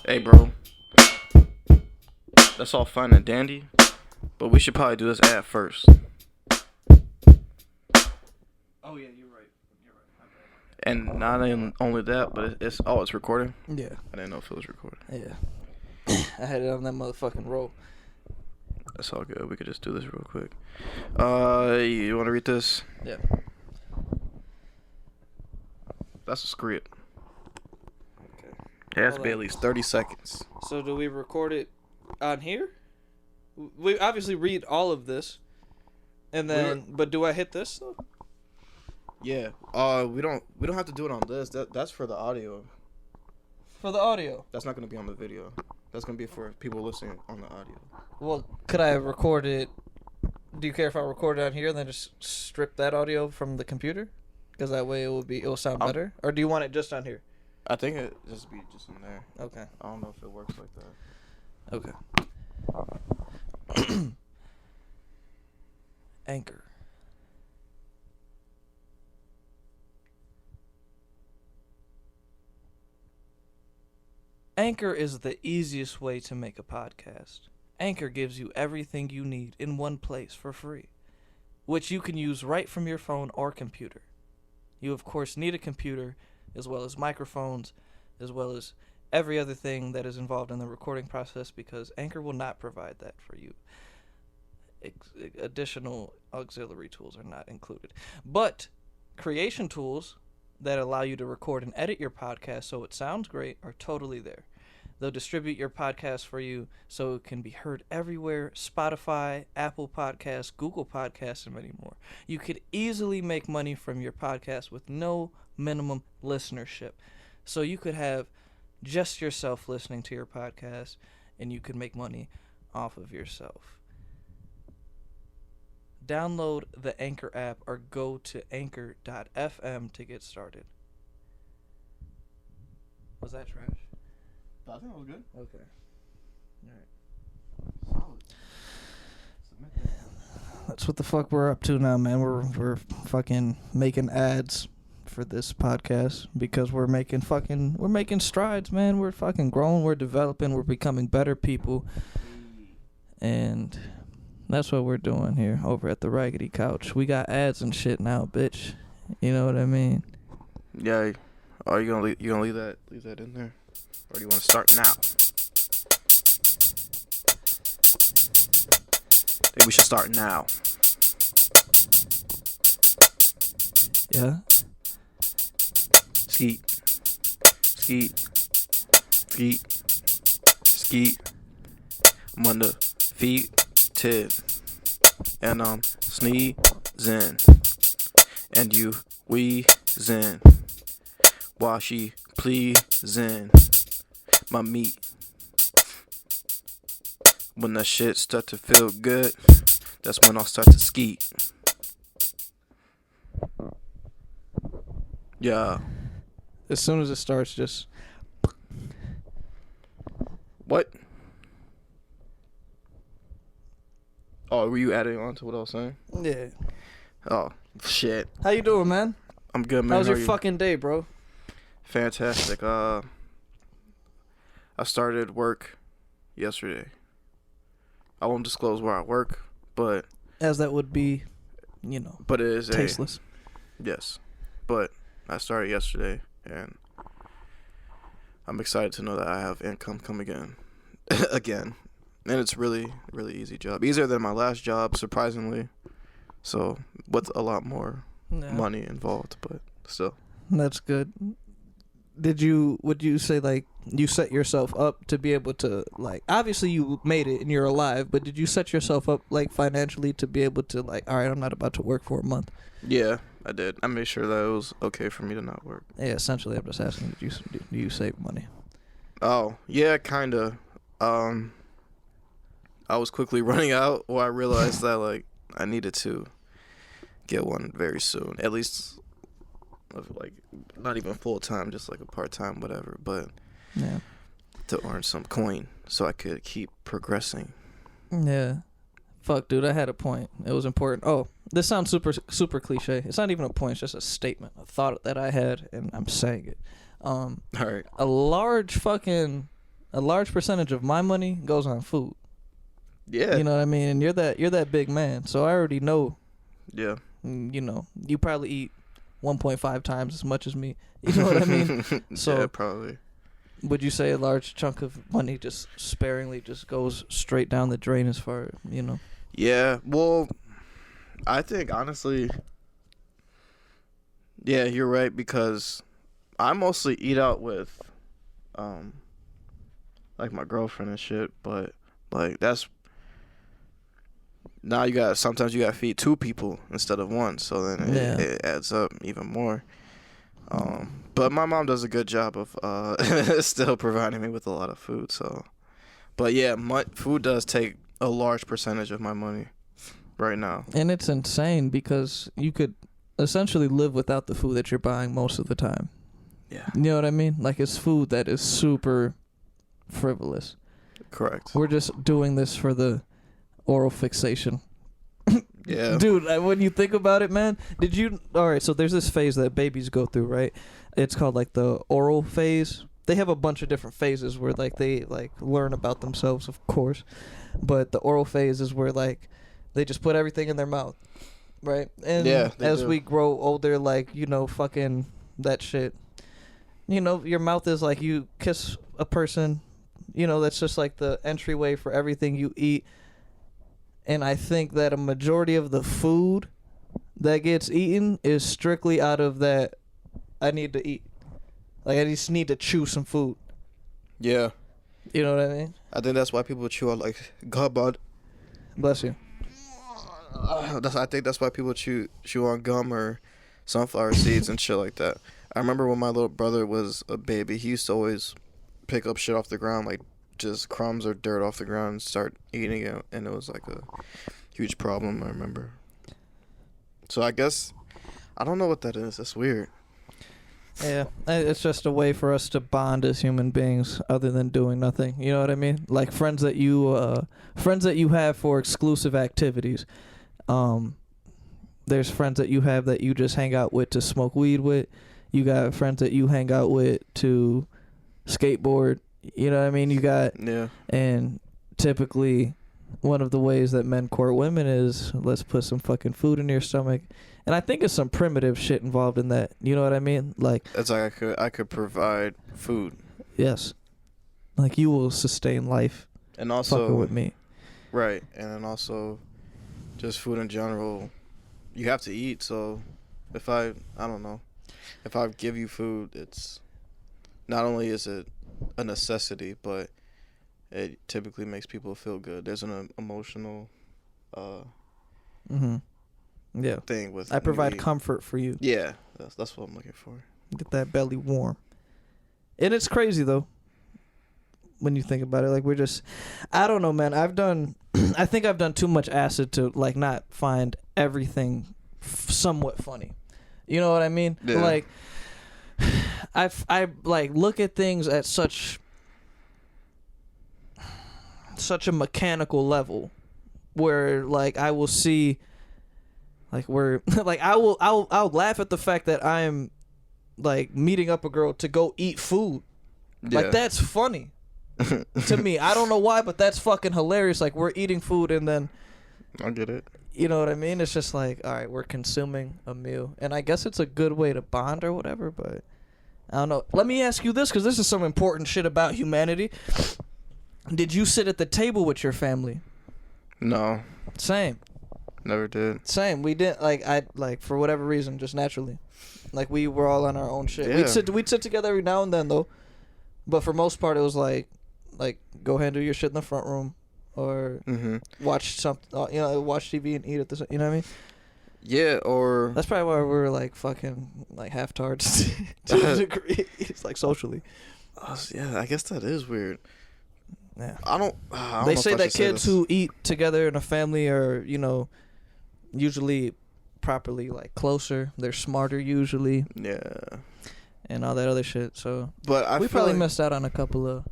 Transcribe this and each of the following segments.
Hey, bro. That's all fine and dandy, but we should probably do this ad first. Oh yeah, you're right. And not only that, but it's recording. Yeah. I didn't know if it was recording. Yeah. I had it on that motherfucking roll. That's all good. We could just do this real quick. You want to read this? Yeah. That's a script. Okay. It has to Hold be on. at least 30 seconds. So do we record it on here? We obviously read all of this, and then. But do I hit this though? Yeah. We don't have to do it on this. That's for the audio. For the audio. That's not gonna be on the video. That's gonna be for people listening on the audio. Well, could I record it? Do you care if I record it on here and then just strip that audio from the computer? Because that way it will sound better. Or do you want it just on here? I think it just be just in there. Okay. I don't know if it works like that. Okay. Anchor. Anchor is the easiest way to make a podcast. Anchor gives you everything you need in one place for free, which you can use right from your phone or computer. You, of course, need a computer, as well as microphones, as well as every other thing that is involved in the recording process, because Anchor will not provide that for you. Additional auxiliary tools are not included. But creation tools that allow you to record and edit your podcast so it sounds great are totally there. They'll distribute your podcast for you so it can be heard everywhere: Spotify, Apple Podcasts, Google Podcasts, and many more. You could easily make money from your podcast with no minimum listenership. So you could have just yourself listening to your podcast, and you could make money off of yourself. Download the Anchor app or go to anchor.fm to get started. Was that trash? I think it was good. Okay. Alright. Solid. Submit that. That's what the fuck we're up to now, man. We're fucking making ads for this podcast because we're making strides, man. We're fucking growing, we're developing, we're becoming better people. And that's what we're doing here over at the Raggedy Couch. We got ads and shit now, bitch. You know what I mean? Yeah. Are you gonna leave that in there, or do you want to start now? I think we should start now. Yeah. Skeet. I'm on the feet, Ted, and I'm sneezing, and you wheezing. While she pleasing my meat. When that shit start to feel good, that's when I'll start to skeet. Yeah. As soon as it starts, just... What? Oh, were you adding on to what I was saying? Yeah. Oh, shit. How you doing, man? I'm good, man. How was How your are you? fucking day, bro? Fantastic. I started work yesterday. I won't disclose where I work, but As that would be, but it is tasteless. Yes. But I started yesterday, and I'm excited to know that I have income coming in again. And it's really, really easy job. Easier than my last job, surprisingly. So, with a lot more money involved, but still. That's good. Would you say, like, you set yourself up to be able to, like, obviously you made it and you're alive, but did you set yourself up, like, financially to be able to, like, all right, I'm not about to work for a month? Yeah, I did. I made sure that it was okay for me to not work. Yeah, essentially, I'm just asking, do you save money? Oh, yeah, kind of. I was quickly running out, or I realized that, like, I needed to get one very soon. At least, like, not even full-time, just, like, a part-time, whatever. But Yeah. to earn some coin so I could keep progressing. Yeah. Fuck, dude, I had a point. It was important. Oh, this sounds super, super cliche. It's not even a point. It's just a statement, a thought that I had, and I'm saying it. All right. A large fucking a large percentage of my money goes on food. Yeah. You know what I mean? And you're that big man, so I already know. Yeah. You know, you probably eat 1.5 times as much as me. You know what I mean? So yeah, probably. would you say a large chunk of money just sparingly just goes straight down the drain as far, you know? Yeah. Well, I think honestly, yeah, you're right because I mostly eat out with, like my girlfriend and shit. But like that's now sometimes you got to feed two people instead of one, so then it adds up even more. But my mom does a good job of still providing me with a lot of food. So, but yeah, food does take a large percentage of my money right now. And it's insane because you could essentially live without the food that you're buying most of the time. Yeah. You know what I mean? Like it's food that is super frivolous. Correct. We're just doing this for the oral fixation. Yeah. Dude, when you think about it, man, all right, so there's this phase that babies go through, right? It's called like the oral phase. They have a bunch of different phases where like they like learn about themselves, of course. But the oral phase is where like they just put everything in their mouth, right? And as we grow older, like, you know, fucking that shit. You know, your mouth is like you kiss a person, you know, that's just like the entryway for everything you eat. And I think that a majority of the food that gets eaten is strictly out of that I need to eat. Like I just need to chew some food. Yeah. You know what I mean? I think that's why people chew on like gum. Bless you. I think that's why people chew on gum or sunflower seeds and shit like that. I remember when my little brother was a baby, he used to always pick up shit off the ground, like just crumbs or dirt off the ground, and start eating it, and it was like a huge problem. I remember. So I guess I don't know what that is. That's weird. Yeah, it's just a way for us to bond as human beings, other than doing nothing. You know what I mean? Like friends that you have for exclusive activities. There's friends that you have that you just hang out with to smoke weed with. You got friends that you hang out with to skateboard. You know what I mean? You got and typically one of the ways that men court women is let's put some fucking food in your stomach. And I think it's some primitive shit involved in that. You know what I mean? Like it's like I could provide food. Yes. Like you will sustain life. And also fucking with me. Right. And then also just food in general. You have to eat, so if I don't know. If I give you food, it's not only is it a necessity, but it typically makes people feel good. There's an emotional thing with I provide comfort for you. Yeah, that's what I'm looking for. Get that belly warm. And it's crazy though when you think about it. Like we're just, I don't know, man. I think I've done too much acid to like not find everything somewhat funny. You know what I mean? Yeah. Like I like look at things at such a mechanical level where like I will see like where like I'll laugh at the fact that I'm like meeting up a girl to go eat food. Yeah. Like that's funny to me. I don't know why, but that's fucking hilarious. Like we're eating food and then I get it. You know what I mean? It's just like, all right, we're consuming a meal. And I guess it's a good way to bond or whatever, but I don't know. Let me ask you this, because this is some important shit about humanity. Did you sit at the table with your family? No. Same. Never did. Same. We didn't, like, for whatever reason, just naturally. Like, we were all on our own shit. Yeah. We'd sit together every now and then, though. But for most part, it was like, go handle your shit in the front room. Or watch something, watch TV and eat at the, you know what I mean? Yeah, or that's probably why we're like fucking like half tards to a degree. It's like socially. Yeah, I guess that is weird. Yeah, I don't they know say if I that should say kids this. who eat together in a family are, usually properly like closer. They're smarter usually. Yeah. And all that other shit. So, but we probably missed out on a couple of.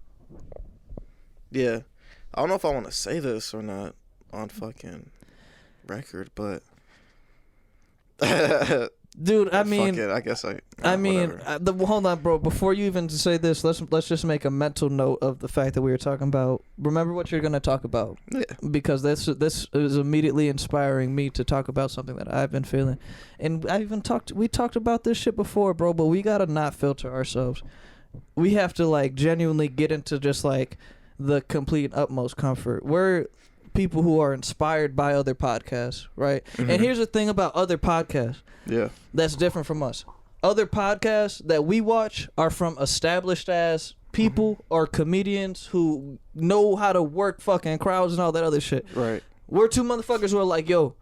Yeah. I don't know if I want to say this or not on fucking record, but Dude, I Fuck mean, it. I guess hold on, bro. Before you even say this, let's just make a mental note of the fact that we were talking about. Remember what you're gonna talk about, Yeah. because this is immediately inspiring me to talk about something that I've been feeling, and we talked about this shit before, bro. But we gotta not filter ourselves. We have to like genuinely get into just like the complete utmost comfort. We're people who are inspired by other podcasts, right? Mhm. And here's the thing about other podcasts. Yeah. That's different from us. Other podcasts that we watch are from established ass people or comedians who know how to work fucking crowds and all that other shit. Right. We're two motherfuckers who are like, yo,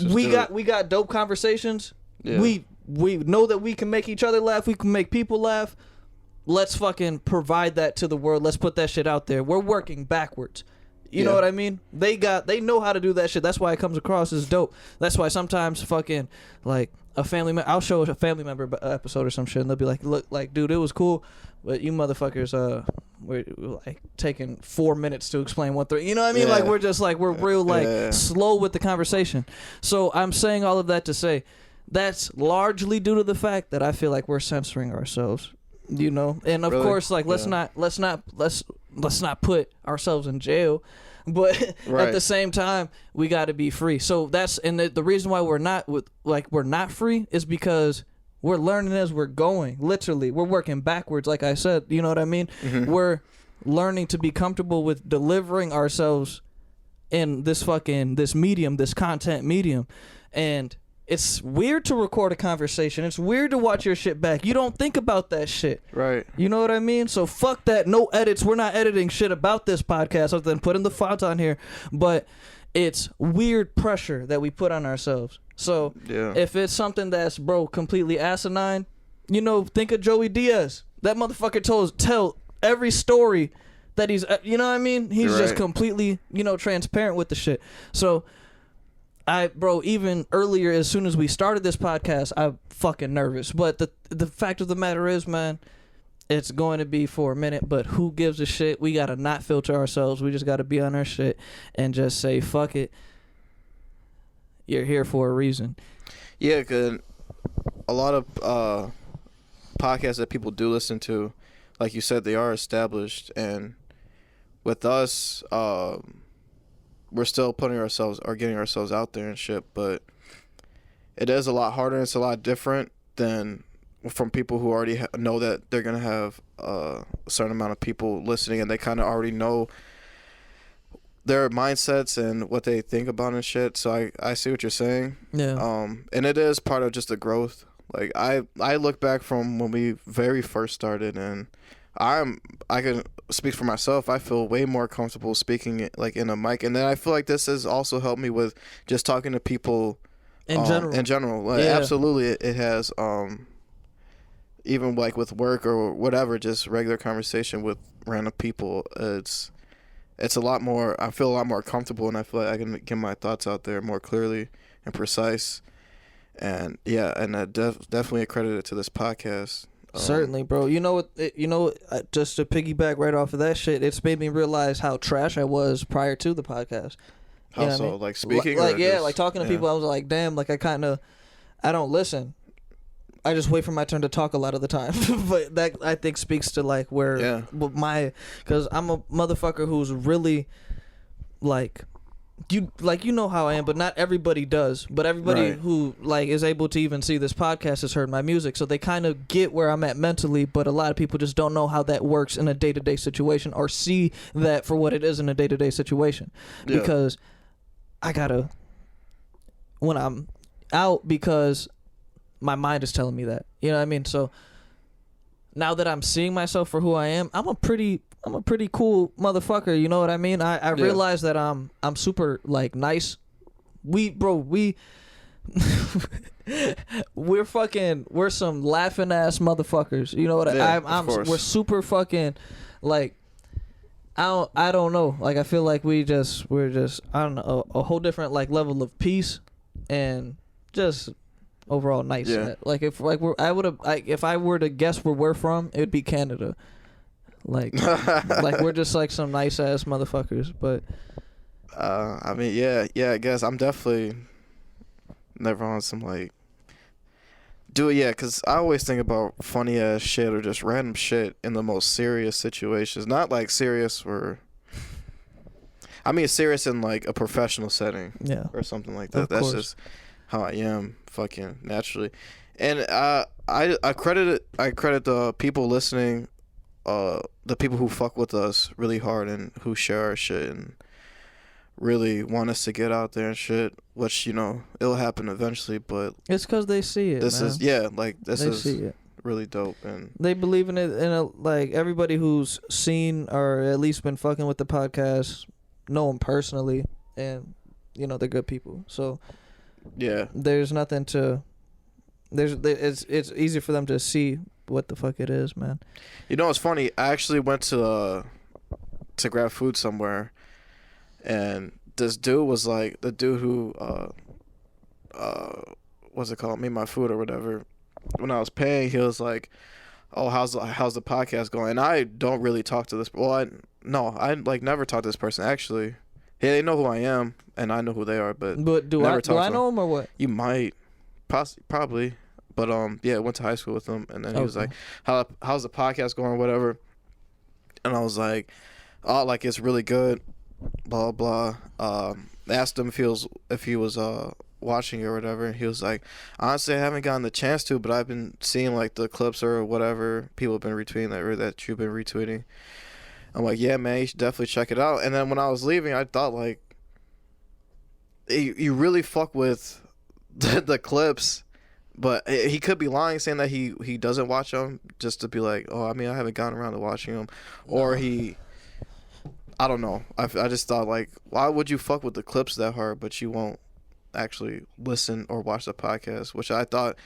we got dope conversations. Yeah. We know that we can make each other laugh. We can make people laugh. Let's fucking provide that to the world. Let's put that shit out there. We're working backwards. You know what I mean? They know how to do that shit. That's why it comes across as dope. That's why sometimes fucking like a family I'll show a family member episode or some shit and they'll be like, look, like, dude, it was cool, but you motherfuckers we're like taking 4 minutes to explain one thing. You know what I mean? Yeah. Like we're real like slow with the conversation. So I'm saying all of that to say that's largely due to the fact that I feel like we're censoring ourselves. You know, and of course, like let's not put ourselves in jail, but at the same time, we got to be free. So that's the reason why we're not free is because we're learning as we're going. Literally, we're working backwards. Like I said, you know what I mean? Mm-hmm. We're learning to be comfortable with delivering ourselves in this medium, this content medium, and it's weird to record a conversation. It's weird to watch your shit back. You don't think about that shit. Right. You know what I mean? So fuck that. No edits. We're not editing shit about this podcast other than putting the files on here. But it's weird pressure that we put on ourselves. So if it's something that's, bro, completely asinine, you know, think of Joey Diaz. That motherfucker tell every story that he's, you know what I mean? He's just completely, you know, transparent with the shit. So even earlier, as soon as we started this podcast, I'm fucking nervous. But the fact of the matter is, man, it's going to be for a minute, but who gives a shit? We got to not filter ourselves. We just got to be on our shit and just say, fuck it. You're here for a reason. Yeah, because a lot of podcasts that people do listen to, like you said, they are established. And with us, we're still putting ourselves or getting ourselves out there and shit, but it is a lot harder and it's a lot different than from people who already know that they're going to have a certain amount of people listening and they kind of already know their mindsets and what they think about and shit. So I see what you're saying. Yeah. And it is part of just the growth. Like I look back from when we very first started and I can speak for myself. I feel way more comfortable speaking like in a mic, and then I feel like this has also helped me with just talking to people in general. In general, like, absolutely, it has. Even like with work or whatever, just regular conversation with random people. It's a lot more. I feel a lot more comfortable, and I feel like I can get my thoughts out there more clearly and precise. And and I definitely accredit it to this podcast. Certainly, bro. You know what? Just to piggyback right off of that shit, it's made me realize how trash I was prior to the podcast. How so? I mean? Like speaking, like like talking to people. I was like, damn, like I don't listen. I just wait for my turn to talk a lot of the time. But that I think speaks to like where because I'm a motherfucker who's really like. You know how I am, but not everybody does. But everybody who like is able to even see this podcast has heard my music, so they kind of get where I'm at mentally. But a lot of people just don't know how that works in a day-to-day situation, or see that for what it is in a day-to-day situation. Yeah. Because I gotta when I'm out, because my mind is telling me that. You know what I mean? So now that I'm seeing myself for who I am, I'm a pretty cool motherfucker, you know what I mean? I realize that I'm super like nice. We're some laughing ass motherfuckers. You know what we're super fucking like I don't know. Like I feel like we're just I don't know, a whole different like level of peace and just overall nice. Yeah. Like if I were to guess where we're from, it would be Canada. Like we're just like some nice ass motherfuckers, but I mean, I guess I'm definitely never on some like Do it, yeah, because I always think about funny ass shit or just random shit in the most serious situations. Not like serious or, I mean serious in like a professional setting. Yeah. Or something like that. Of That's course. just how I am, fucking naturally. And I credit the people listening, the people who fuck with us really hard and who share our shit and really want us to get out there and shit, which, you know, it'll happen eventually, but It's because they see it, this man. is, yeah, like, this They is see it. really dope. And They believe in it, like, everybody who's seen or at least been fucking with the podcast know them personally, and, you know, they're good people. So, yeah, there's nothing to... It's easy for them to see what the fuck it is, man. you know, it's funny. I actually went to grab food somewhere, and this dude was like, the dude who what's it called, made my food or whatever. When I was paying, he was like, "Oh, how's the podcast going?" And I don't really talk to this. Well, I like never talk to this person actually. Yeah, they know who I am, and I know who they are, but Do never I know him or what? You might, probably, but yeah, I went to high school with him, and then he was like, "How's the podcast going?" Whatever, and I was like, "Oh, like it's really good." Blah blah. Asked him if he was watching or whatever. He was like, "Honestly, I haven't gotten the chance to, but I've been seeing like the clips or whatever people have been retweeting that you've been retweeting." I'm like, "Yeah, man, you should definitely check it out." And then when I was leaving, I thought like, you really fuck with the clips, but he could be lying, saying that he doesn't watch them just to be like, "Oh, I mean, I haven't gotten around to watching them," or he. I don't know. I just thought, like, why would you fuck with the clips that hard, but you won't actually listen or watch the podcast? Which I thought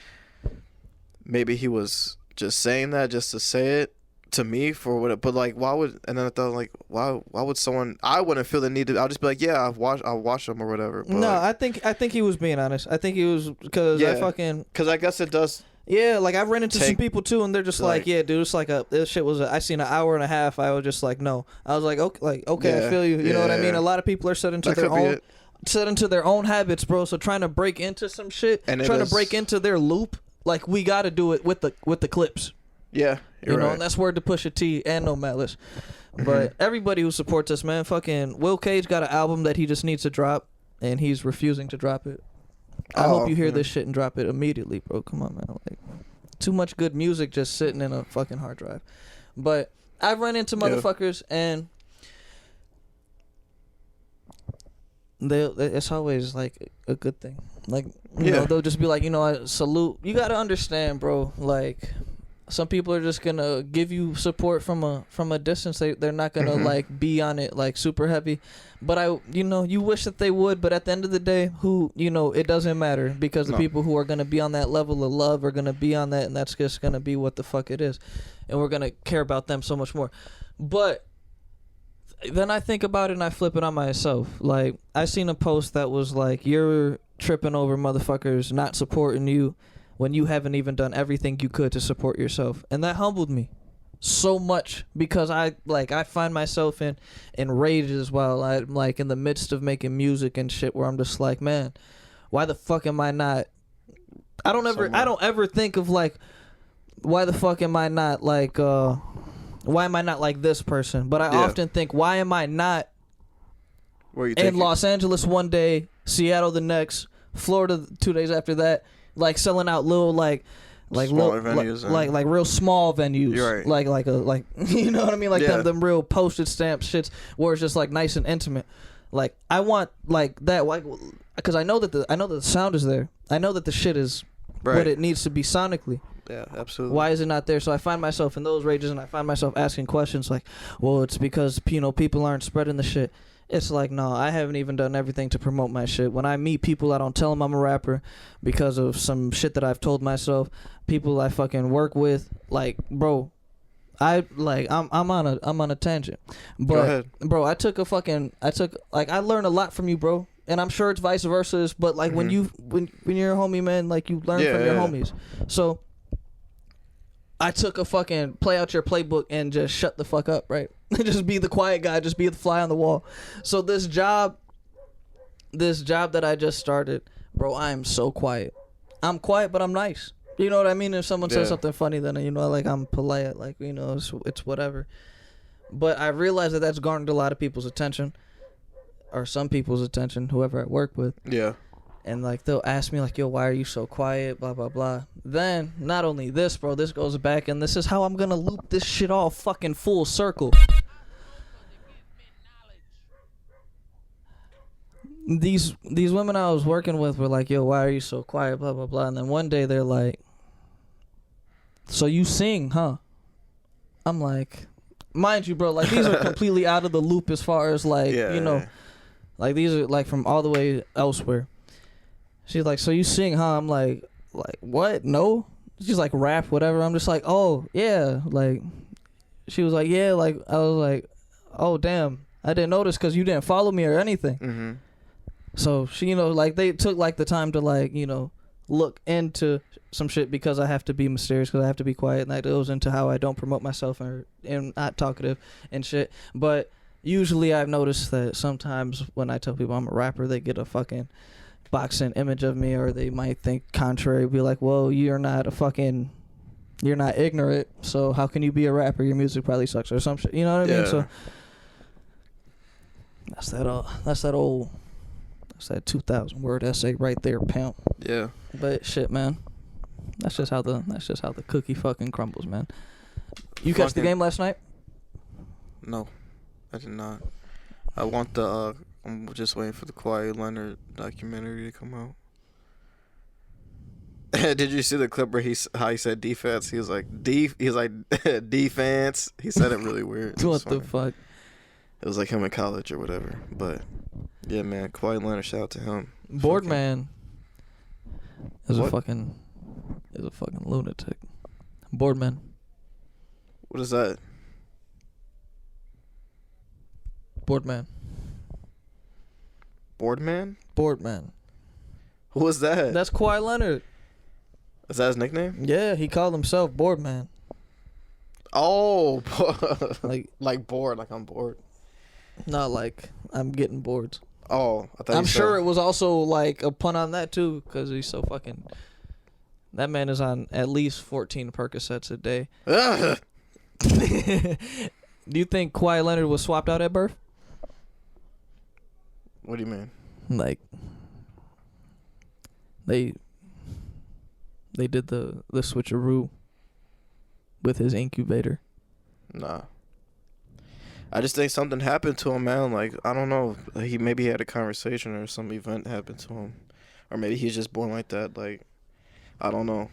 maybe he was just saying that just to say it to me for what. But like, why would? And then I thought, like, why would someone? I wouldn't feel the need to. I'll just be like, yeah, I'll watch them or whatever. But No, like, I think he was being honest. I think he was because because I guess it does. Yeah, like I've run into some people too, and they're just like, yeah, dude, it's like this shit was. I seen an hour and a half. I was just like, no. I was like, okay, Yeah, I feel you. You know what I mean? yeah. A lot of people are set into their own habits, bro. So trying to break into some shit, And trying to break into their loop, like we got to do it with the clips. Yeah, you know, right. and that's word to Pusha T and No Malice. But everybody who supports us, man, fucking Will Cage got an album that he just needs to drop, and he's refusing to drop it. I hope you hear this shit and drop it immediately, bro. Come on, man. Like, too much good music just sitting in a fucking hard drive. But I've run into motherfuckers, and it's always like a good thing. Like, you know, they'll just be like, you know, I salute. You gotta understand, bro. Like, some people are just gonna give you support from a distance. They're not gonna like be on it like super heavy. But you wish that they would. But at the end of the day, it doesn't matter, because the people who are gonna be on that level of love are gonna be on that, and that's just gonna be what the fuck it is, and we're gonna care about them so much more. But then I think about it and I flip it on myself. Like, I seen a post that was like, "You're tripping over motherfuckers not supporting you when you haven't even done everything you could to support yourself." And that humbled me so much, because I find myself in rages while I'm like in the midst of making music and shit, where I'm just like, man, why the fuck am I not? I don't ever think of like, why the fuck am I not like why am I not like this person? But I often think, why am I not in Los Angeles one day, Seattle the next, Florida 2 days after that, like selling out little smaller venues, like real small venues. You're right. Like you know what I mean? Like them real postage stamp shits where it's just like nice and intimate. Like, I want like that, like, because I know that the sound is there. I know that the shit is what it needs to be sonically. Yeah, absolutely. Why is it not there? So I find myself in those rages, and I find myself asking questions like, well, it's because, people aren't spreading the shit. It's like, no, I haven't even done everything to promote my shit. When I meet people, I don't tell them I'm a rapper because of some shit that I've told myself. People I fucking work with, like, bro, I'm on a tangent. But go ahead. Bro, I learned a lot from you, bro. And I'm sure it's vice versa, but like when you're a homie, man, like, you learn from your homies. So I took a fucking play out your playbook and just shut the fuck up, right? Just be the quiet guy, just be the fly on the wall. So this job that I just started, bro, I am so quiet. I'm quiet, but I'm nice. You know what I mean? If someone says Yeah. something funny, then like I'm polite, like it's whatever. But I realize that that's garnered a lot of people's attention, or some people's attention, whoever I work with. Yeah. And like they'll ask me like, yo, why are you so quiet? Blah blah blah. Then not only this, bro, this goes back, and this is how I'm gonna loop this shit all fucking full circle. These women I was working with were like, yo, why are you so quiet? Blah blah blah. And then one day they're like, so you sing, huh? I'm like, mind you, bro, like these are completely out of the loop as far as like like these are like from all the way elsewhere. She's like, so you sing, huh? I'm like what? No. She's like, rap, whatever. I'm just like, oh yeah. Like, she was like, yeah. Like, I was like, oh damn, I didn't notice because you didn't follow me or anything. Mm-hmm. So she, like they took like the time to like look into some shit because I have to be mysterious, because I have to be quiet, and that goes into how I don't promote myself or am not talkative and shit. But usually I've noticed that sometimes when I tell people I'm a rapper, they get a fucking boxing image of me, or they might think contrary, be like, well, you're not ignorant, so how can you be a rapper? Your music probably sucks or some shit, you know what I mean? So that's that 2,000 word essay right there, pimp. Yeah. But shit, man, that's just how the cookie fucking crumbles, man. You catch the game last night? No, I did not. I want I'm just waiting for the Kawhi Leonard documentary to come out. Did you see the clip where how he said defense? He was like defense. He said it really weird. What the fuck? It was like him in college or whatever. But yeah, man, Kawhi Leonard, shout out to him. Boardman is a fucking lunatic. Boardman. What is that? Boardman. Boardman? Boardman. Who was that? That's Kawhi Leonard. Is that his nickname? Yeah, he called himself Boardman. Oh, like bored, like I'm bored. Not like I'm getting bored. Oh, I thought I'm sure it was also like a pun on that too, because he's so fucking. That man is on at least 14 Percocets a day. Do you think Kawhi Leonard was swapped out at birth? What do you mean? Like they did the switcheroo with his incubator. Nah. I just think something happened to him, man. Like, I don't know. Maybe he had a conversation or some event happened to him. Or maybe he's just born like that. Like, I don't know.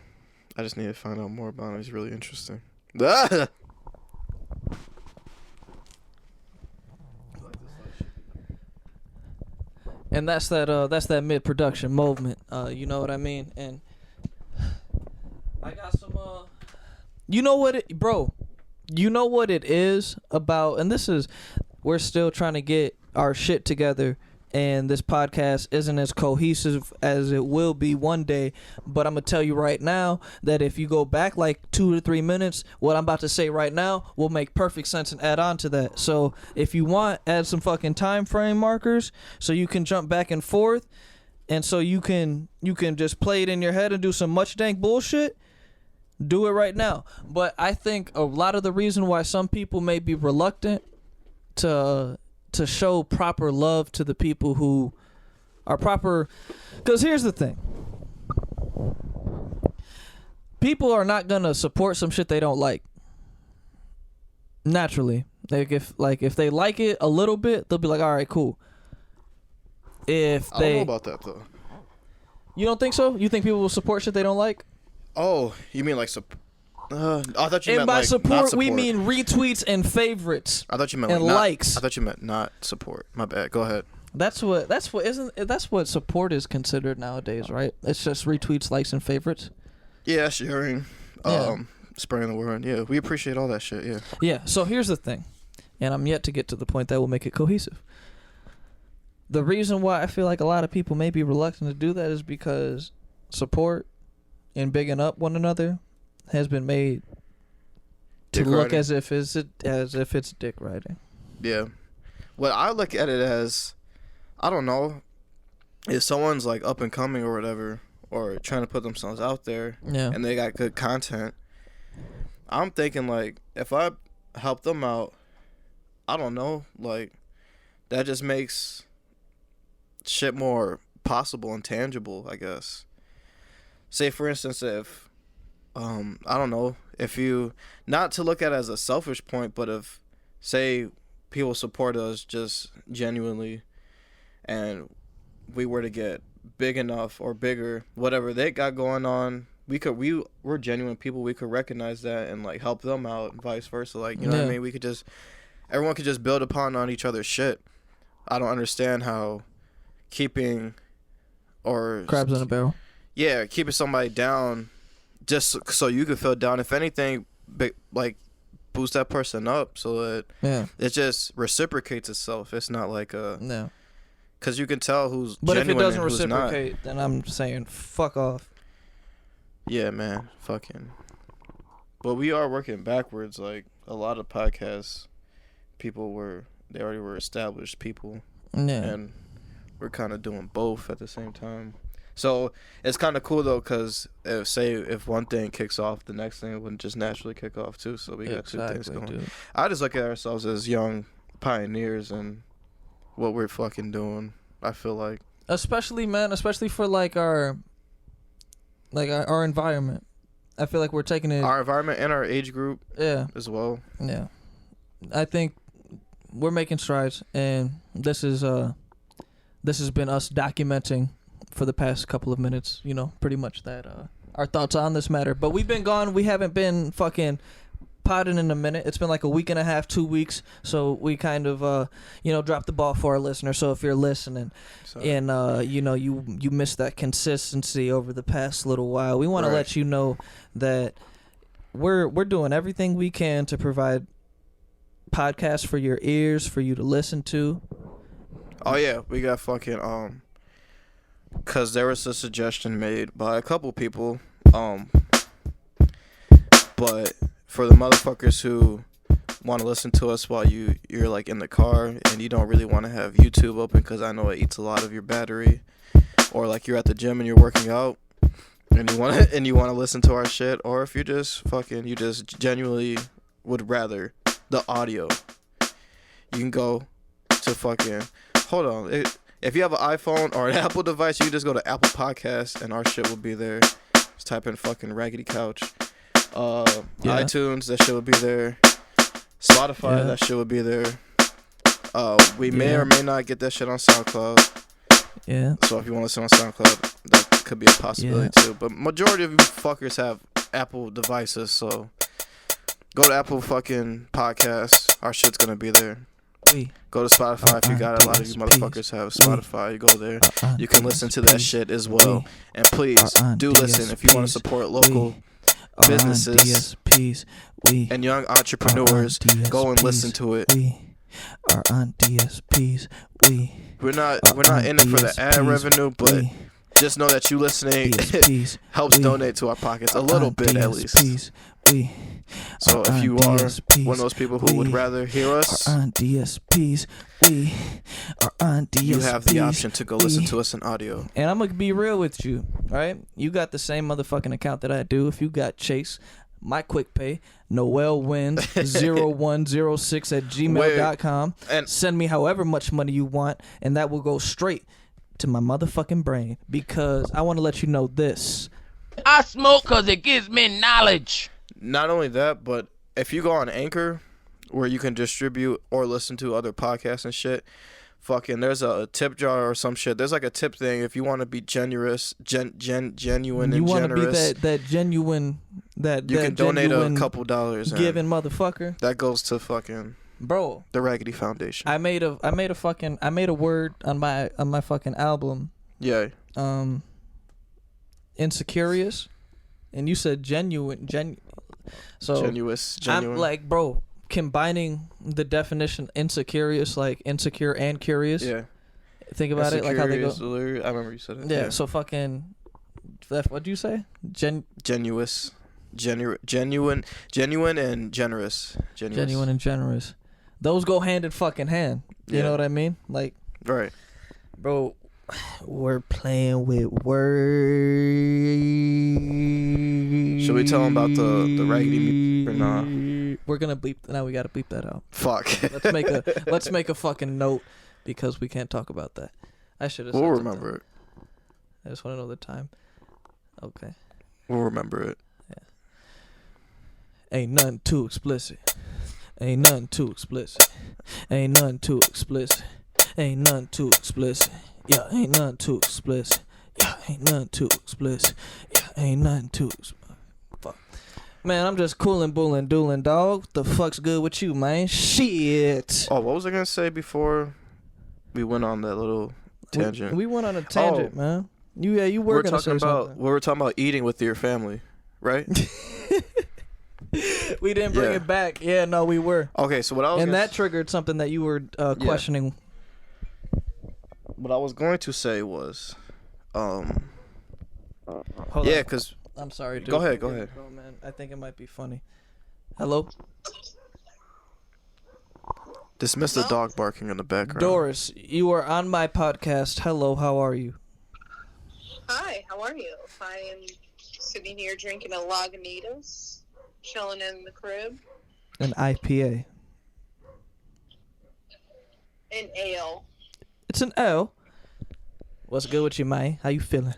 I just need to find out more about him. He's really interesting. And that's that mid-production movement. You know what I mean? And I got some you know what it, bro? You know what it is about, and this is, we're still trying to get our shit together, and this podcast isn't as cohesive as it will be one day, but I'm going to tell you right now that if you go back like 2 to 3 minutes, what I'm about to say right now will make perfect sense and add on to that. So if you want, add some fucking time frame markers so you can jump back and forth, and so you can just play it in your head and do some much dank bullshit. Do it right now. But I think a lot of the reason why some people may be reluctant to show proper love to the people who are proper, because here's the thing. People are not gonna support some shit they don't like. Naturally. Like if they like it a little bit, they'll be like, all right, cool. I don't know about that though. You don't think so? You think people will support shit they don't like? Oh, you mean like I thought you and meant by like support, we mean retweets and favorites. I thought you meant and like likes. I thought you meant not support. My bad. Go ahead. That's what support is considered nowadays, right? It's just retweets, likes, and favorites. Yeah, sharing, spreading the word. Yeah, we appreciate all that shit. Yeah. Yeah. So here's the thing, and I'm yet to get to the point that will make it cohesive. The reason why I feel like a lot of people may be reluctant to do that is because support and bigging up one another has been made to Dick look riding. as if it's dick riding. Yeah. What I look at it as, I don't know, if someone's like up and coming or whatever, or trying to put themselves out there, Yeah. and they got good content, I'm thinking like if I help them out, I don't know, like that just makes shit more possible and tangible, I guess. Say for instance, if I don't know, if you, not to look at it as a selfish point, but if say people support us just genuinely and we were to get big enough or bigger, whatever they got going on, we're genuine people, we could recognize that and like help them out and vice versa, like, you know what I mean? We could just, everyone could just build upon on each other's shit. I don't understand how keeping or Crabs in a barrel. Yeah, keeping somebody down just so you can feel down, if anything, like boost that person up so that it just reciprocates itself. It's not like a because you can tell who's but genuine if it doesn't and who's reciprocate, not. then I'm saying fuck off. Yeah, man, fucking. But we are working backwards. Like a lot of podcasts, they already were established people, and we're kind of doing both at the same time. So it's kind of cool though, because if one thing kicks off, the next thing wouldn't just naturally kick off too. So we got two things going. Dude. I just look at ourselves as young pioneers and what we're fucking doing. I feel like, especially for like our environment. I feel like we're taking it, our environment and our age group, as well. Yeah, I think we're making strides, and this has been us documenting for the past couple of minutes, you know, pretty much that our thoughts on this matter. But we've been gone. We haven't been fucking potting in a minute. It's been like a week and a half, 2 weeks. So we kind of, dropped the ball for our listeners. So if you're listening and, you missed that consistency over the past little while, we want to let you know that we're doing everything we can to provide podcasts for your ears, for you to listen to. Oh, yeah. We got fucking, because there was a suggestion made by a couple people, but for the motherfuckers who want to listen to us while you're like in the car and you don't really want to have YouTube open because I know it eats a lot of your battery, or like you're at the gym and you're working out and you want to listen to our shit, or if you just genuinely would rather the audio, you can go to fucking, hold on, if you have an iPhone or an Apple device, you can just go to Apple Podcasts and our shit will be there. Just type in fucking Raggedy Couch. iTunes, that shit will be there. Spotify, that shit will be there. We may or may not get that shit on SoundCloud. Yeah. So if you want to listen on SoundCloud, that could be a possibility too. But majority of you fuckers have Apple devices, so go to Apple fucking Podcasts. Our shit's gonna be there. Go to Spotify if you got it. A lot of you motherfuckers have Spotify. You go there. You can listen to that shit as well. And please do listen if you want to support local businesses and young entrepreneurs. Go and listen to it. Are on DSPs. We're not in it for the ad revenue, but just know that you listening helps donate to our pockets a little bit at least. So if you are one of those people who would rather hear us, on DSPs, we are on DSPs. You have the option to go listen to us in audio. And I'm gonna be real with you, all right? You got the same motherfucking account that I do. If you got Chase, my quick pay, Noel wins 0106 at gmail.com. And send me however much money you want, and that will go straight to my motherfucking brain, because I want to let you know this. I smoke because it gives me knowledge. Not only that, but if you go on Anchor, where you can distribute or listen to other podcasts and shit, fucking there's a tip jar or some shit. There's like a tip thing if you want to be generous, genuine and generous. You want to be that genuine, you can donate a couple dollars. Giving motherfucker. That goes to fucking the Raggedy Foundation. I made a word on my fucking album. Yeah. Insecurious, and you said genuine. So genuine. I'm like, bro, combining the definition insecurious, like insecure and curious. Yeah. Think about it, like how they go. I remember you said it. Yeah. So fucking, what'd you say? Genuine and generous. Genuine and generous. Those go hand in fucking hand. You know what I mean? Like, right, bro. We're playing with words. Should we tell them about the Raggedy music or nah? We're gonna bleep. Now we gotta bleep that out. Fuck. Let's make a fucking note because we can't talk about that. I should have. We'll remember it. I just want to know the time. Okay. We'll remember it. Yeah. Ain't nothing too explicit. Ain't nothing too explicit. Ain't nothing too explicit. Ain't nothing too explicit. Yeah, ain't nothing too explicit. Yeah, ain't nothing too explicit. Yeah, ain't nothing too fuck. Man, I'm just coolin', bullin', doolin', dog. The fuck's good with you, man? Shit. Oh, what was I gonna say before we went on that little tangent? We went on a tangent, man. You were gonna say something. We were talking about eating with your family, right? We didn't bring it back. Yeah, no, we were. Okay, so what I was and that triggered something that you were questioning. What I was going to say was, Hold yeah, on. because I'm sorry, dude. Go ahead. Oh man, I think it might be funny. Hello, dismiss the dog barking in the background. Doris. You are on my podcast. Hello, how are you? Hi, how are you? I am sitting here drinking a Lagunitas, chilling in the crib. An IPA. An ale. It's an L. What's good with you, man? How you feeling?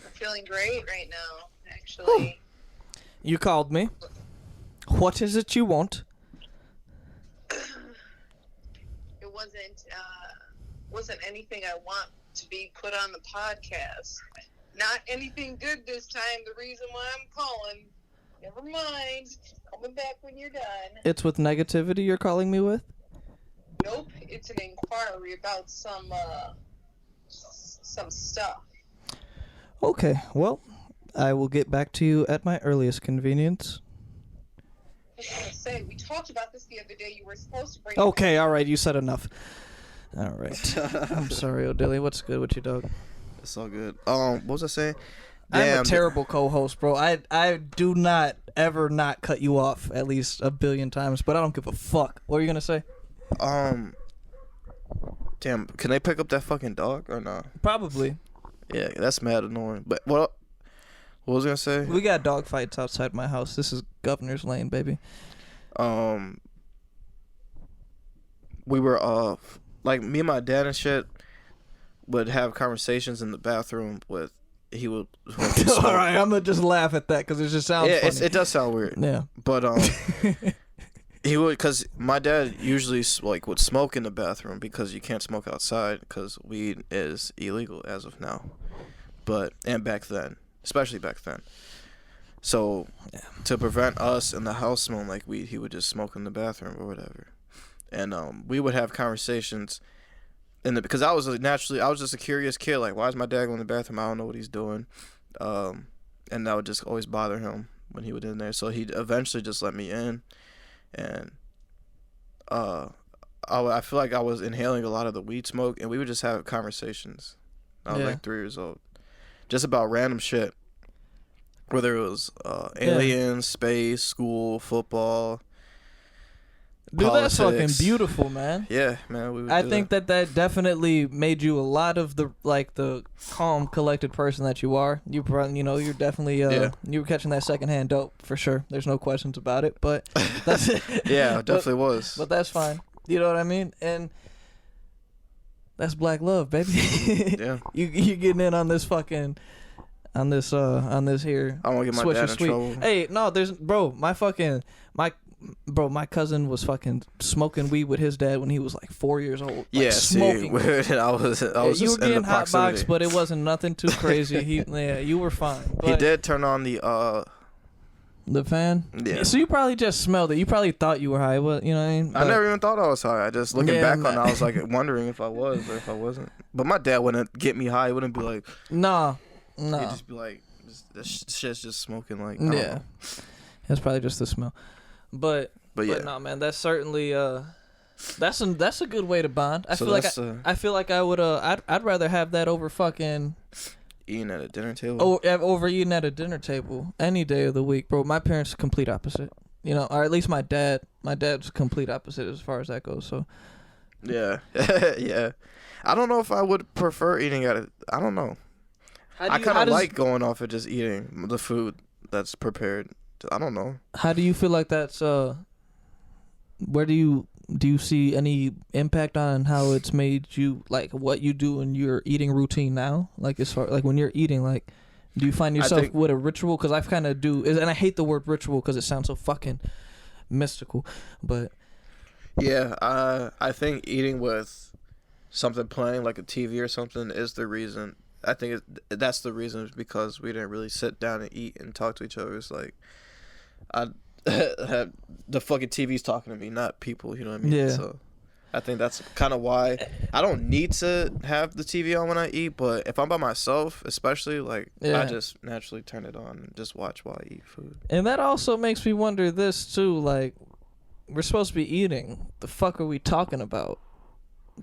I'm feeling great right now, actually. You called me. What is it you want? It wasn't anything I want to be put on the podcast. Not anything good this time. The reason why I'm calling. Never mind. Coming back when you're done. It's with negativity you're calling me with? Nope. It's an inquiry about some stuff. Okay, well, I will get back to you at my earliest convenience. I was gonna say, we talked about this the other day. You were supposed to bring. Okay, all right, you said enough. All right. I'm sorry, O'Dilly. What's good with you, dog? It's all good. What was I saying? I'm a terrible co-host, bro. I do not ever not cut you off at least a billion times, but I don't give a fuck. What are you gonna say? Damn, can they pick up that fucking dog or not? Probably. Yeah, that's mad annoying. But what was I gonna say? We got dog fights outside my house. This is Governor's Lane, baby. We were like me and my dad and shit would have conversations in the bathroom with he would. All right, I'm gonna just laugh at that because it just sounds funny. It does sound weird. Yeah, but he would, because my dad usually like would smoke in the bathroom because you can't smoke outside because weed is illegal as of now. And back then, especially back then. So to prevent us in the house smelling like weed, he would just smoke in the bathroom or whatever. And we would have conversations because I was just a curious kid. Like, why is my dad going to the bathroom? I don't know what he's doing. And that would just always bother him when he was in there. So he'd eventually just let me in. And I feel like I was inhaling a lot of the weed smoke, and we would just have conversations. I was like 3 years old, just about random shit, whether it was aliens, space, school, football. Dude, politics. That's fucking beautiful, man. Yeah, man. I think that definitely made you a lot of the calm, collected person that you are. You probably, you're definitely you were catching that secondhand dope for sure. There's no questions about it. But that's yeah, it definitely was. But that's fine. You know what I mean? And that's black love, baby. Yeah. You getting in on this fucking on this here. I don't want to get my dad in trouble. Hey, no, my cousin was fucking smoking weed with his dad when he was like 4 years old. Like, smoking. I was you just were getting in the hot proximity. box, but it wasn't nothing too crazy. You were fine. But He did turn on the fan. Yeah. So you probably just smelled it. You probably thought you were high. But you know what I mean? I never even thought I was high. I just looking back on it, nah. I was like wondering if I was or if I wasn't. But my dad wouldn't get me high. He wouldn't be like, nah. He'd just be like, this shit's just smoking. Like, yeah. It's probably just the smell. But yeah, no, man, that's certainly that's a good way to bond. I feel like I would I'd rather have that over fucking eating at a dinner table. over eating at a dinner table any day of the week, bro. My parents are complete opposite, or at least my dad's complete opposite as far as that goes. So Yeah. Yeah. I don't know if I would prefer eating at it. I don't know. I kind of like going off and just eating the food that's prepared. I don't know. How do you feel like that's where do you see any impact on how it's made you, like what you do in your eating routine now? Like as far like when you're eating, like do you find yourself with a ritual? Because I kind of do, and I hate the word ritual because it sounds so fucking mystical. But yeah, I think eating with something playing like a TV or something is the reason. I think that's the reason, is because we didn't really sit down and eat and talk to each other. It's like the fucking TV's talking to me, not people. You know what I mean? Yeah. So I think that's kind of why I don't need to have the TV on when I eat. But if I'm by myself, especially, like I just naturally turn it on and just watch while I eat food. And that also makes me wonder this too. Like we're supposed to be eating. The fuck are we talking about?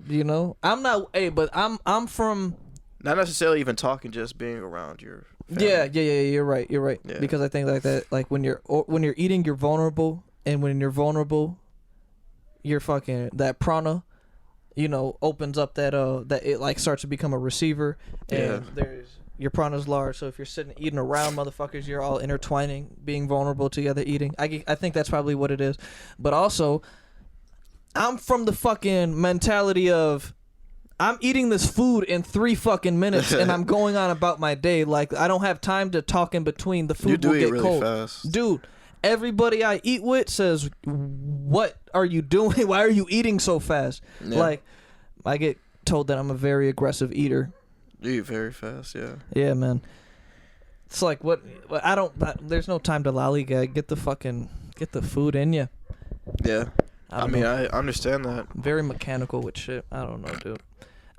You know, I'm not. Hey, but I'm from. Not necessarily even talking, just being around your family. Yeah. You're right. Yeah. Because I think like that, like when you're eating, you're vulnerable, and when you're vulnerable, you're fucking that prana, you know, opens up that that it like starts to become a receiver, and there's your prana's large. So if you're sitting eating around motherfuckers, you're all intertwining, being vulnerable together, eating. I think that's probably what it is, but also, I'm from the fucking mentality of, I'm eating this food in 3 fucking minutes and I'm going on about my day. Like, I don't have time to talk in between. The food will get cold. Fast. Dude, everybody I eat with says, what are you doing? Why are you eating so fast? Yeah. Like, I get told that I'm a very aggressive eater. You eat very fast, yeah. Yeah, man. It's like, there's no time to lollygag. Get the food in you. Yeah. I mean, I understand that. Very mechanical with shit. I don't know, dude.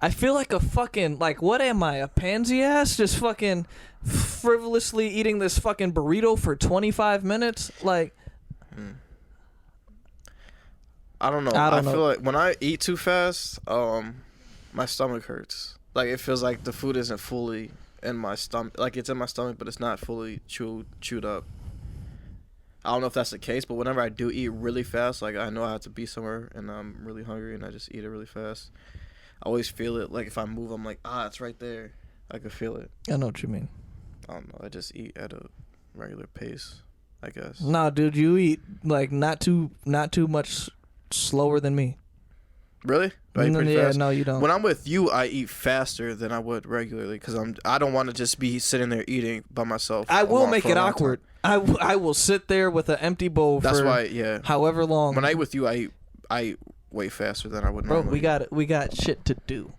I feel like a fucking, like, what am I, a pansy ass? Just fucking frivolously eating this fucking burrito for 25 minutes? Like, I don't know. I feel like when I eat too fast, my stomach hurts. Like, it feels like the food isn't fully in my stomach. Like, it's in my stomach, but it's not fully chewed up. I don't know if that's the case, but whenever I do eat really fast, like I know I have to be somewhere and I'm really hungry and I just eat it really fast, I always feel it. Like if I move, I'm like, it's right there. I can feel it. I know what you mean. I don't know. I just eat at a regular pace, I guess. Nah, dude, you eat like not too much slower than me. Really? Do I eat pretty fast? No, you don't. When I'm with you, I eat faster than I would regularly because I don't want to just be sitting there eating by myself. I will make it awkward. I will sit there with an empty bowl for however long. When I eat with you, I eat way faster than I would normally. Bro, we got shit to do.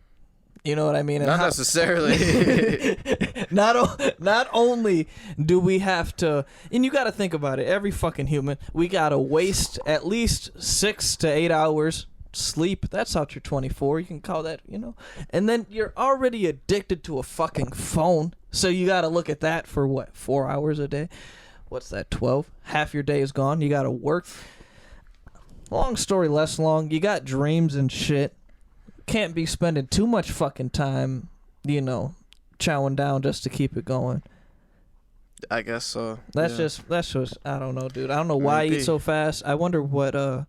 You know what I mean? Not necessarily. Not only do we have to, and you got to think about it. Every fucking human, we got to waste at least 6 to 8 hours sleep. That's out your 24. You can call that, you know. And then you're already addicted to a fucking phone, so you got to look at that for what, 4 hours a day? What's that? 12? Half your day is gone. You got to work. Long story less long. You got dreams and shit. Can't be spending too much fucking time, you know, chowing down just to keep it going. I guess so. That's just I don't know, dude. I don't know why I eat so fast. I wonder what I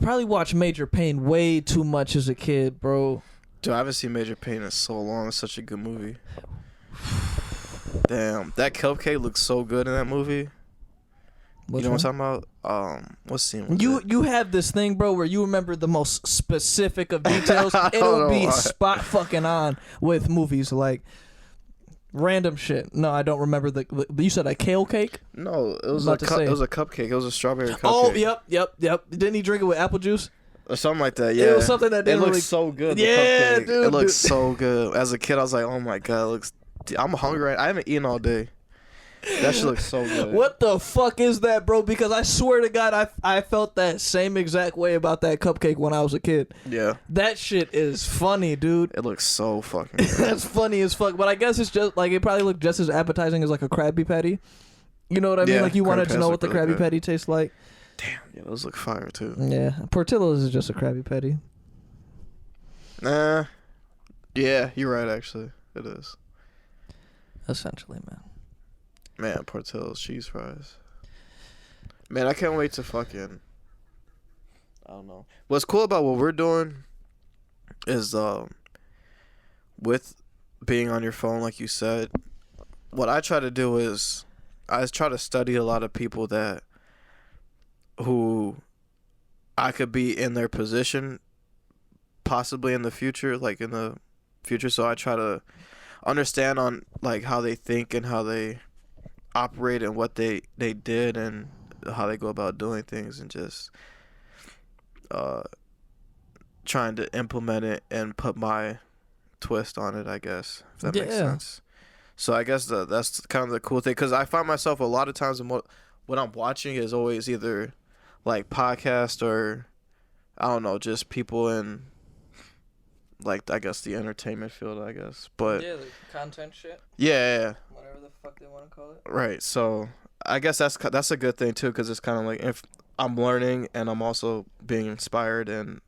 probably watched Major Payne way too much as a kid, bro. Dude, I haven't seen Major Payne in so long. It's such a good movie. Damn, that cupcake looks so good in that movie. You know what I'm talking about? What scene was it? You have this thing, bro, where you remember the most specific of details. It'll be spot fucking on with movies like random shit. No, I don't remember you said a kale cake? No, it was it was a cupcake. It was a strawberry cupcake. Oh, yep. Didn't he drink it with apple juice? Or something like that, yeah. It was something that didn't It looks so good. Yeah, dude. It looks so good. As a kid, I was like, oh my God, it looks... I'm hungry. I haven't eaten all day. That shit looks so good. What the fuck is that, bro? Because I swear to God, I felt that same exact way about that cupcake when I was a kid. Yeah. That shit is funny, dude. It looks so fucking good. That's funny as fuck. But I guess it's just, like, it probably looked just as appetizing as, like, a Krabby Patty. You know what I mean? Like, you wanted to know what the Krabby Patty tastes like. Damn, yeah, those look fire, too. Yeah. Portillo's is just a Krabby Patty. Yeah, you're right, actually. It is. Essentially, man. Man, Portillo's cheese fries. Man, I can't wait to fucking I don't know. What's cool about what we're doing is with being on your phone, like you said, what I try to do is I try to study a lot of people who I could be in their position possibly in the future, so I try to understand on like how they think and how they operate and what they did and how they go about doing things, and just trying to implement it and put my twist on it, I guess, if that makes sense. So I guess that's kind of the cool thing, because I find myself a lot of times in what I'm watching is always either like podcast or I don't know, just people in like I guess the entertainment field, I guess. But yeah, like content shit. Yeah. Whatever the fuck they want to call it. Right. So I guess that's a good thing too, because it's kind of like if I'm learning and I'm also being inspired, and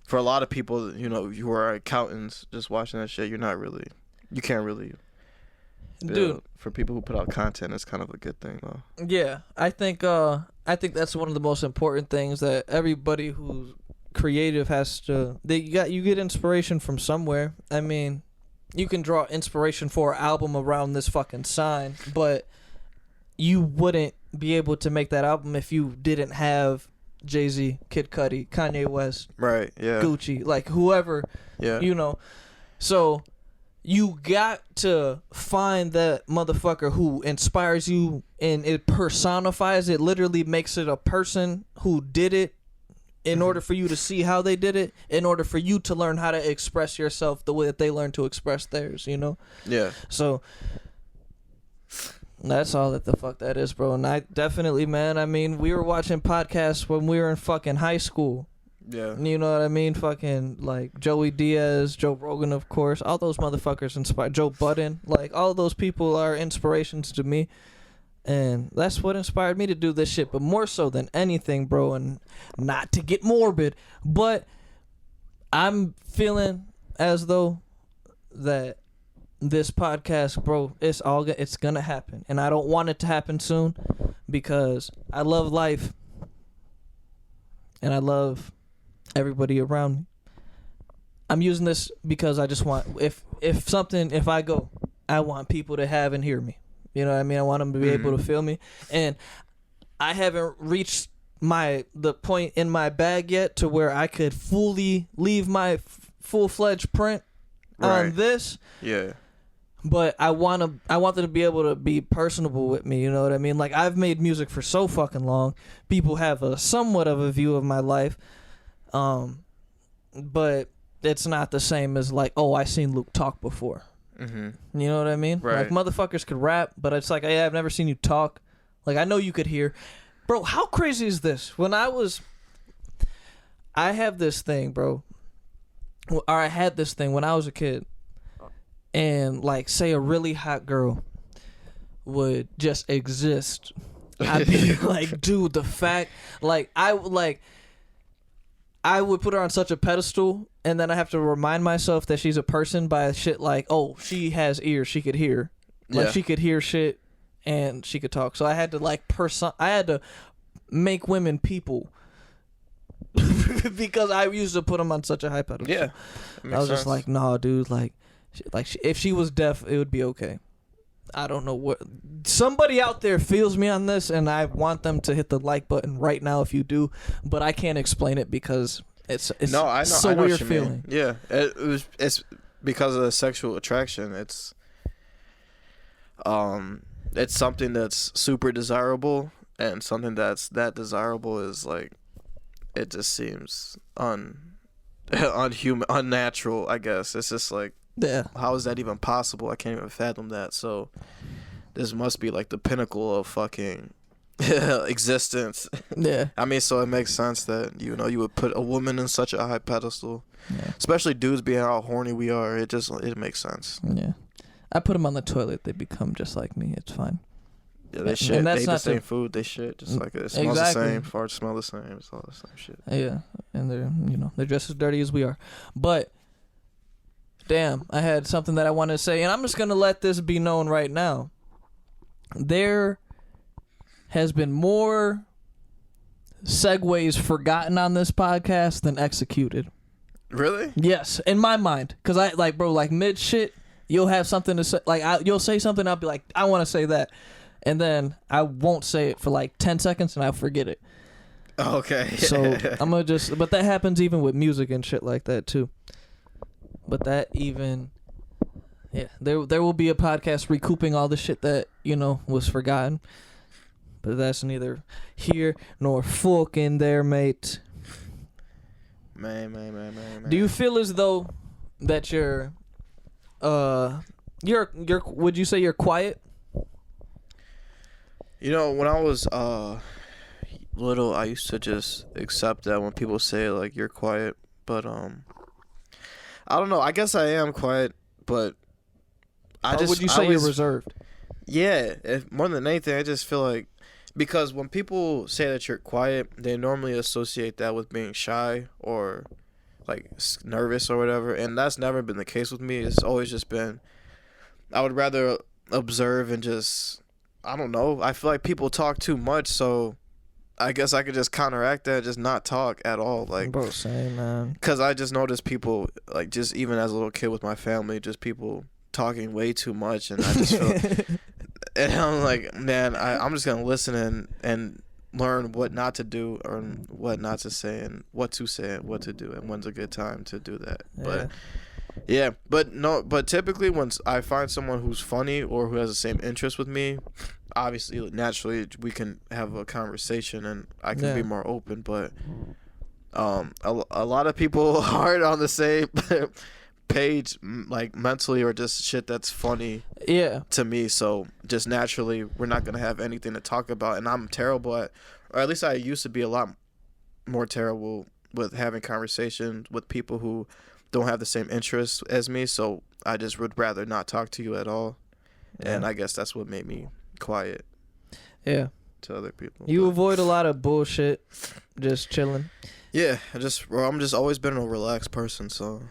for a lot of people, who are accountants, just watching that shit, you can't really. Dude, for people who put out content, it's kind of a good thing though. Yeah, I think that's one of the most important things that everybody who's creative has to. You get inspiration from somewhere. I mean, you can draw inspiration for an album around this fucking sign, but you wouldn't be able to make that album if you didn't have Jay-Z, Kid Cudi, Kanye West, right? Yeah, Gucci, like whoever. Yeah, So you got to find that motherfucker who inspires you, and it personifies it, literally makes it a person who did it in order for you to see how they did it, in order for you to learn how to express yourself the way that they learn to express theirs, Yeah. So that's all that the fuck that is, bro. And I definitely, man, I mean, we were watching podcasts when we were in fucking high school. Yeah. You know what I mean? Fucking like Joey Diaz, Joe Rogan, of course. All those motherfuckers inspire. Joe Budden. Like, all those people are inspirations to me. And that's what inspired me to do this shit. But more so than anything, bro, and not to get morbid, but I'm feeling as though that this podcast, bro, it's gonna happen. And I don't want it to happen soon, because I love life. And I love everybody around me. I'm using this because I just want, if I go, I want people to have and hear me. You know what I mean? I want them to be able to feel me. And I haven't reached the point in my bag yet to where I could fully leave my full-fledged print on this. Yeah. But I want them to be able to be personable with me, you know what I mean? Like, I've made music for so fucking long. People have a somewhat of a view of my life. But it's not the same as like, oh, I seen Luke talk before. Mm-hmm. You know what I mean? Right. Like, motherfuckers could rap, but it's like, hey, I've never seen you talk. Like, I know you could hear. Bro, how crazy is this? I have this thing, bro. Or I had this thing when I was a kid. And, like, say a really hot girl would just exist. I'd be like, dude, the fact, like, I would put her on such a pedestal, and then I have to remind myself that she's a person by shit like, oh, she has ears, she could hear. Like, she could hear shit, and she could talk. So I had to, like, I had to make women people. Because I used to put them on such a high pedestal. Yeah. I was just like, nah, dude, if she was deaf, it would be okay. I don't know what. Somebody out there feels me on this, and I want them to hit the like button right now if you do. But I can't explain it because it's no, I know, so I know weird what you feeling. mean. Yeah, it's because of the sexual attraction. It's something that's super desirable, and something that's that desirable is like, it just seems unhuman, unnatural. I guess it's just like. Yeah. How is that even possible? I can't even fathom that. So this must be like the pinnacle of fucking existence. Yeah. I mean, so it makes sense that you would put a woman in such a high pedestal. Yeah. Especially dudes being how horny we are. It makes sense. Yeah. I put them on the toilet. They become just like me. It's fine. Yeah, they shit. They eat the same food. They shit just like it. It smells the same. Farts smell the same. It's all the same shit. Yeah, and they're just as dirty as we are. But damn, I had something that I wanted to say, and I'm just going to let this be known right now. There has been more segues forgotten on this podcast than executed. Really? Yes, in my mind, because I like, bro, like mid shit, you'll have something to say, like you'll say something, I'll be like, I want to say that, and then I won't say it for like 10 seconds and I'll forget it. Okay. So I'm gonna but that happens even with music and shit like that too. But that even, yeah, there will be a podcast recouping all the shit that, you know, was forgotten. But that's neither here nor fucking there, mate. Man. Do you feel as though that you're would you say you're quiet? You know, when I was little, I used to just accept that when people say like you're quiet, but I don't know. I guess I am quiet, but Would you say you're reserved? Yeah, more than anything, I just feel like, because when people say that you're quiet, they normally associate that with being shy or like nervous or whatever, and that's never been the case with me. It's always just been, I would rather observe and just, I don't know. I feel like people talk too much, so I guess I could just counteract that, just not talk at all. Like, bro, same, man. Because I just noticed people, like, just even as a little kid with my family, just people talking way too much, and I just feel, and I'm like, man, I'm just gonna listen and learn what not to do or what not to say and what to say and what to do and when's a good time to do that. Yeah. But typically when I find someone who's funny or who has the same interest with me, obviously naturally we can have a conversation and I can be more open. But a lot of people aren't on the same page, like mentally, or just shit that's funny to me, so just naturally we're not gonna have anything to talk about, and I'm terrible at, or at least I used to be a lot more terrible with having conversations with people who don't have the same interests as me, so I just would rather not talk to you at all. And I guess that's what made me quiet to other people. You avoid a lot of bullshit, just chilling. I'm just always been a relaxed person, so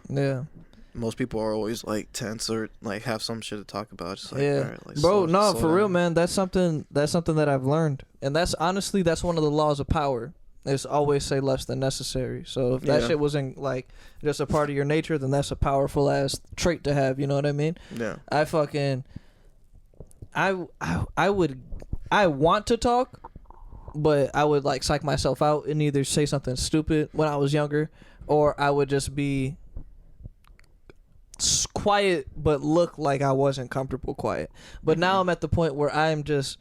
most people are always like tense or like have some shit to talk about. Just like, all right, like, bro, slow for down. real, man. That's something that I've learned, and that's honestly one of the laws of power. Is always say less than necessary. So if that shit wasn't like just a part of your nature, then that's a powerful ass trait to have. You know what I mean? Yeah. I want to talk, but I would like psych myself out and either say something stupid when I was younger, or I would just be quiet but look like I wasn't comfortable quiet. But now I'm at the point where I'm just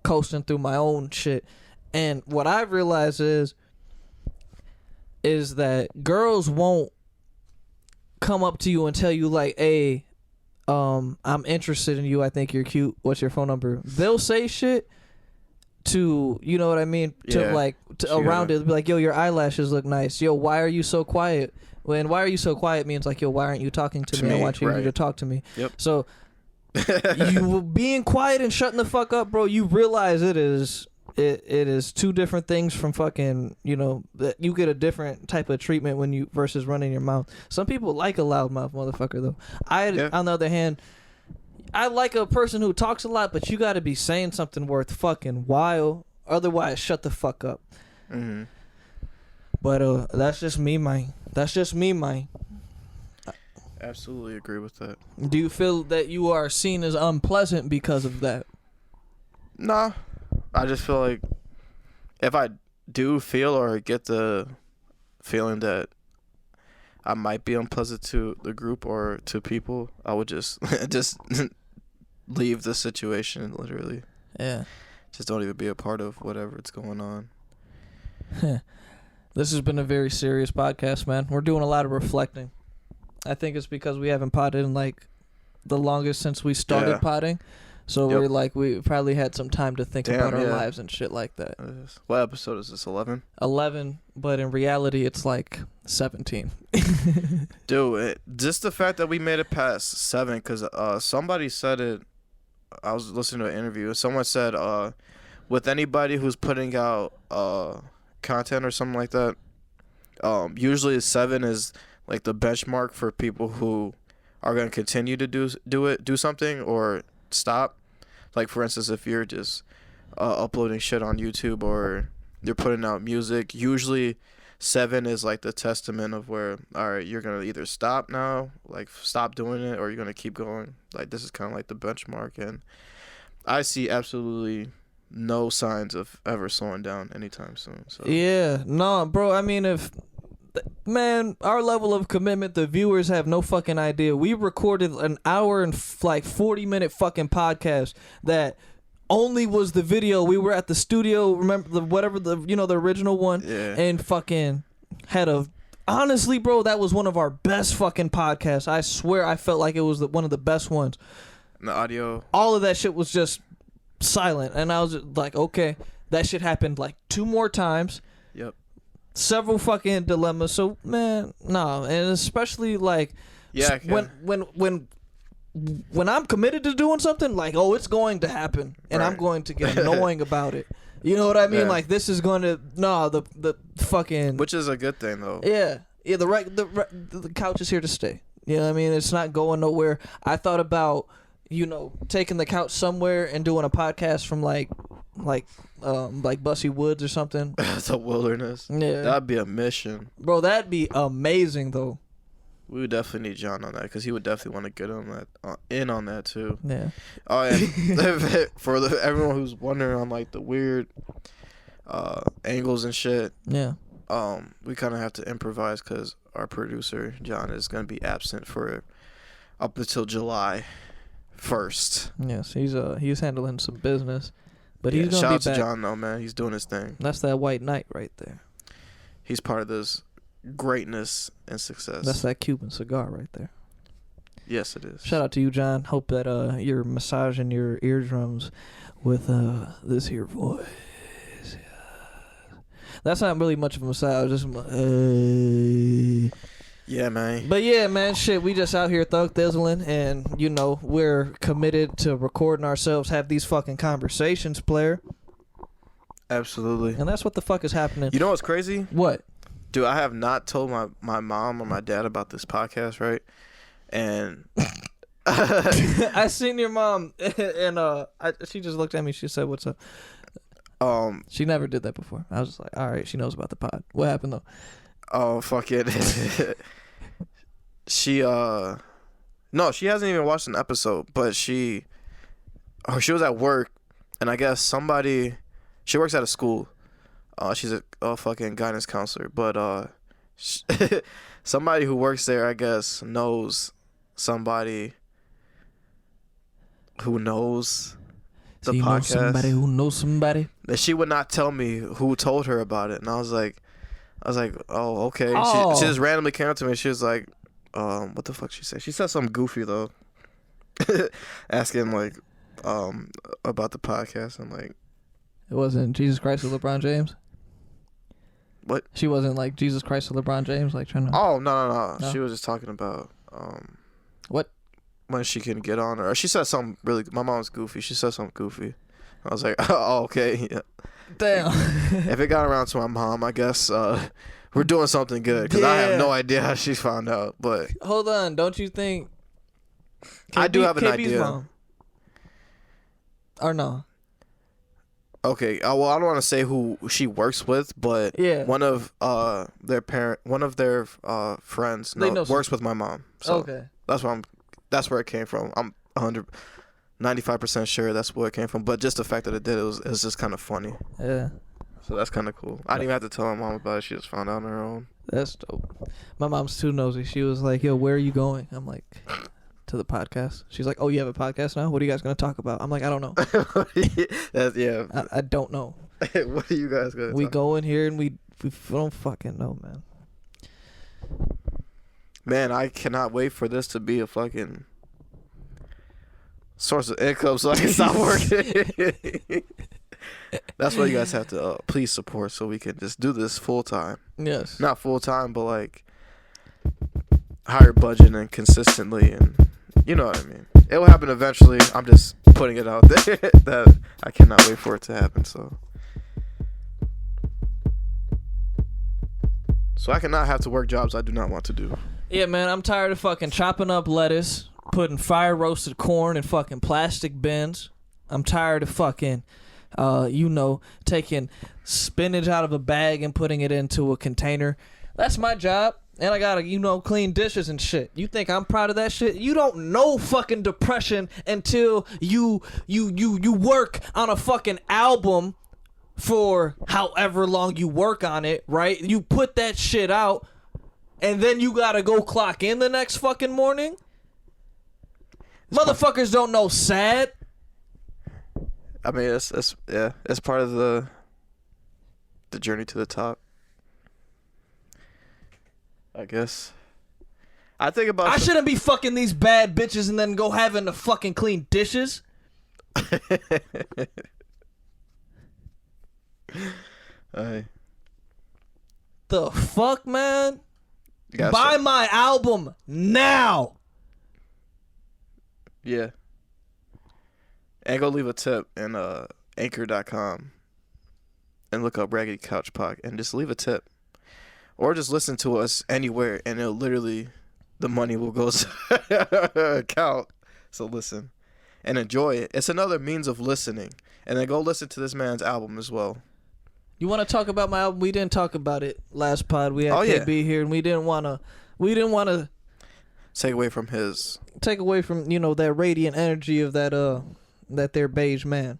coasting through my own shit, and what I've realized is that girls won't come up to you and tell you like, hey, I'm interested in you, I think you're cute, what's your phone number. They'll say shit to, you know what I mean, to around it, be like, yo, your eyelashes look nice, yo, why are you so quiet? When why are you so quiet means like, yo, why aren't you talking to me? I want you to talk to me. Yep. So you being quiet and shutting the fuck up, bro, you realize it is two different things from fucking, you know, that you get a different type of treatment when you versus running your mouth. Some people like a loudmouth motherfucker though. On the other hand, I like a person who talks a lot, but you got to be saying something worth fucking while, otherwise shut the fuck up. Mm-hmm. But that's just me, man. Absolutely agree with that. Do you feel that you are seen as unpleasant because of that? Nah, I just feel like if I do feel or get the feeling that I might be unpleasant to the group or to people, I would just leave the situation, literally. Yeah. Just don't even be a part of whatever it's going on. This has been a very serious podcast, man. We're doing a lot of reflecting. I think it's because we haven't potted in like the longest since we started potting. So we're like, we probably had some time to think about our lives and shit like that. What episode is this, 11? 11, but in reality it's like 17. Dude, just the fact that we made it past 7, because somebody said it, I was listening to an interview, someone said with anybody who's putting out content or something like that, usually 7 is like the benchmark for people who are going to continue to do something or stop. Like, for instance, if you're just uploading shit on YouTube or you're putting out music. Usually 7 is like the testament of where, all right, you're gonna either stop now, like stop doing it, or you're gonna keep going. Like this is kind of like the benchmark, and I see absolutely no signs of ever slowing down anytime soon. So Yeah, no, bro. I mean, if man, our level of commitment, the viewers have no fucking idea. We recorded an hour and 40-minute fucking podcast that only was the video. We were at the studio, remember the original one, and fucking had a. Honestly, bro, that was one of our best fucking podcasts. I swear, I felt like it was one of the best ones. And the audio, all of that shit was just silent, and I was just like, okay, that shit happened like 2 more times. Yep. Several fucking dilemmas. So man, no, and especially like, when I'm committed to doing something, like, oh, it's going to happen, and I'm going to get annoying about it. You know what I mean? Yeah. Like, this is going to the fucking, which is a good thing though. Yeah. The couch is here to stay. You know what I mean? It's not going nowhere. I thought about, taking the couch somewhere and doing a podcast from like Bussy Woods or something. It's a wilderness. Yeah, that'd be a mission, bro. That'd be amazing though. We would definitely need John on that because he would definitely want to get on that too. Yeah. Oh, and for everyone who's wondering on like the weird angles and shit. Yeah. We kind of have to improvise because our producer John is gonna be absent for up until July 1st. Yes, he's handling some business, but he's gonna shout be out to back. John though, man. He's doing his thing. That's that white knight right there. He's part of this greatness and success. That's that Cuban cigar right there. Yes, it is. Shout out to you, John. Hope that you're massaging your eardrums with this here voice. That's not really much of a massage. Just yeah, man. But yeah, man, shit, we just out here thug thizzling, and we're committed to recording ourselves, have these fucking conversations, player. Absolutely. And that's what the fuck is happening. You know what's crazy? What? Dude, I have not told my mom or my dad about this podcast, right? And I seen your mom, and she just looked at me. She said, "What's up?" She never did that before. I was just like, "All right, she knows about the pod." What happened though? Oh, fuck it. She no, she hasn't even watched an episode, but she was at work, and I guess she works at a school. She's a fucking guidance counselor, but somebody who works there, I guess, knows somebody who knows the podcast. Know somebody who knows somebody. And she would not tell me who told her about it, and I was like, oh, okay. Oh. She just randomly came up to me. She was like, what the fuck she said? She said something goofy though, asking like, about the podcast. I'm like, it wasn't Jesus Christ with LeBron James. What? She wasn't like Jesus Christ with LeBron James, like trying to. Oh no. She was just talking about what? When she can get on her. She said something really. My mom's goofy. She said something goofy. I was like, oh, okay. Yeah. Damn. If it got around to my mom, I guess we're doing something good because I have no idea how she found out. But hold on, don't you think? I do have an KB's idea. Mom? Or no? Okay. Well, I don't want to say who she works with, but one of their friends works with my mom. So okay. That's where it came from. I'm 95% sure that's where it came from. But just the fact that it did, it was just kind of funny. Yeah. So that's kind of cool. I didn't even have to tell my mom about it. She just found out on her own. That's dope. My mom's too nosy. She was like, yo, where are you going? I'm like, to the podcast. She's like, oh, you have a podcast now? What are you guys going to talk about? I'm like, I don't know. Yeah. I don't know. What are you guys going to We go in here and we don't fucking know, man. Man, I cannot wait for this to be a fucking source of income so I can stop working. That's why you guys have to please support so we can just do this full time. Yes. Not full time, but like higher budget and consistently, and you know what I mean. It will happen eventually. I'm just putting it out there that I cannot wait for it to happen. So I cannot have to work jobs I do not want to do. Yeah, man, I'm tired of fucking chopping up lettuce, putting fire roasted corn in fucking plastic bins. I'm tired of fucking taking spinach out of a bag and putting it into a container. That's my job. And I gotta, clean dishes and shit. You think I'm proud of that shit? You don't know fucking depression until you work on a fucking album for however long you work on it, right? You put that shit out, and then you gotta go clock in the next fucking morning. Motherfuckers don't know sad. I mean, it's part of the journey to the top, I guess. I think about. I shouldn't be fucking these bad bitches and then go having to fucking clean dishes. The fuck, man? Buy my album now. Yeah. And go leave a tip in anchor.com and look up Raggedy Couch Pod and just leave a tip. Or just listen to us anywhere and it'll literally, the money will go to account. So listen and enjoy it. It's another means of listening. And then go listen to this man's album as well. You want to talk about my album? We didn't talk about it last pod. We had KB here, and we didn't want to take away from that radiant energy of that there beige man.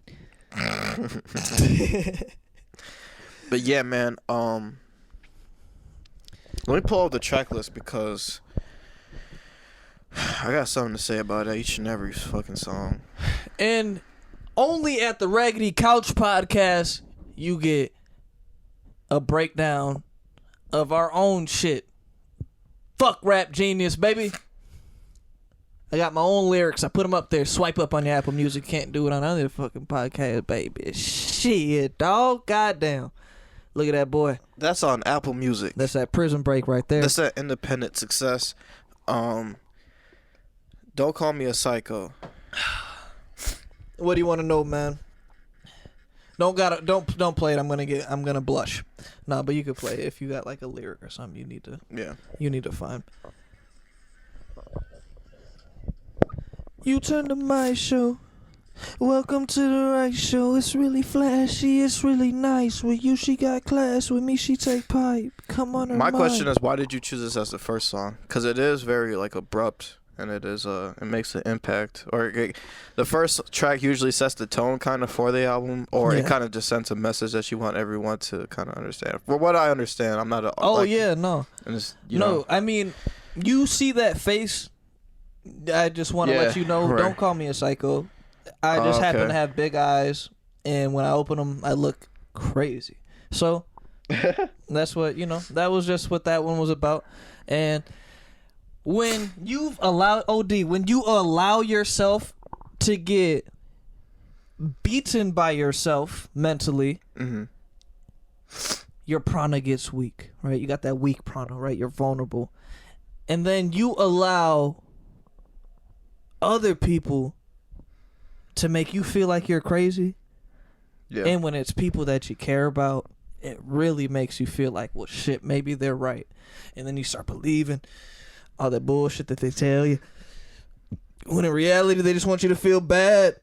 But yeah, man. Let me pull up the track list because I got something to say about each and every fucking song. And only at the Raggedy Couch Podcast you get a breakdown of our own shit. Fuck Rap Genius, baby. I got my own lyrics. I put them up there. Swipe up on your Apple Music. Can't do it on other fucking podcast, baby. Shit, dog. Goddamn. Look at that boy. That's on Apple Music. That's that Prison Break right there. That's that independent success. Don't Call Me a Psycho. What do you want to know, man? Don't play it. I'm gonna blush. Nah, but you could play it if you got like a lyric or something. You need to find. You turn to my show. Welcome to the right show. It's really flashy. It's really nice. With you, she got class. With me, she take pipe. Come on, her My mind. question is, why did you choose this as the first song? Because it is very like abrupt. And it makes an impact. Or the first track usually sets the tone kind of for the album, or it kind of just sends a message that you want everyone to kind of understand. For what I understand, I'm not a. Oh yeah, no. I mean, you see that face. I just want to let you know. Right. Don't call me a psycho. I just happen to have big eyes, and when I open them, I look crazy. So that's what That was just what that one was about, and. When you allow yourself to get beaten by yourself mentally, your prana gets weak, right? You got that weak prana, right? You're vulnerable. And then you allow other people to make you feel like you're crazy. Yeah. And when it's people that you care about, it really makes you feel like, well, shit, maybe they're right. And then you start believing all that bullshit that they tell you. When in reality, they just want you to feel bad.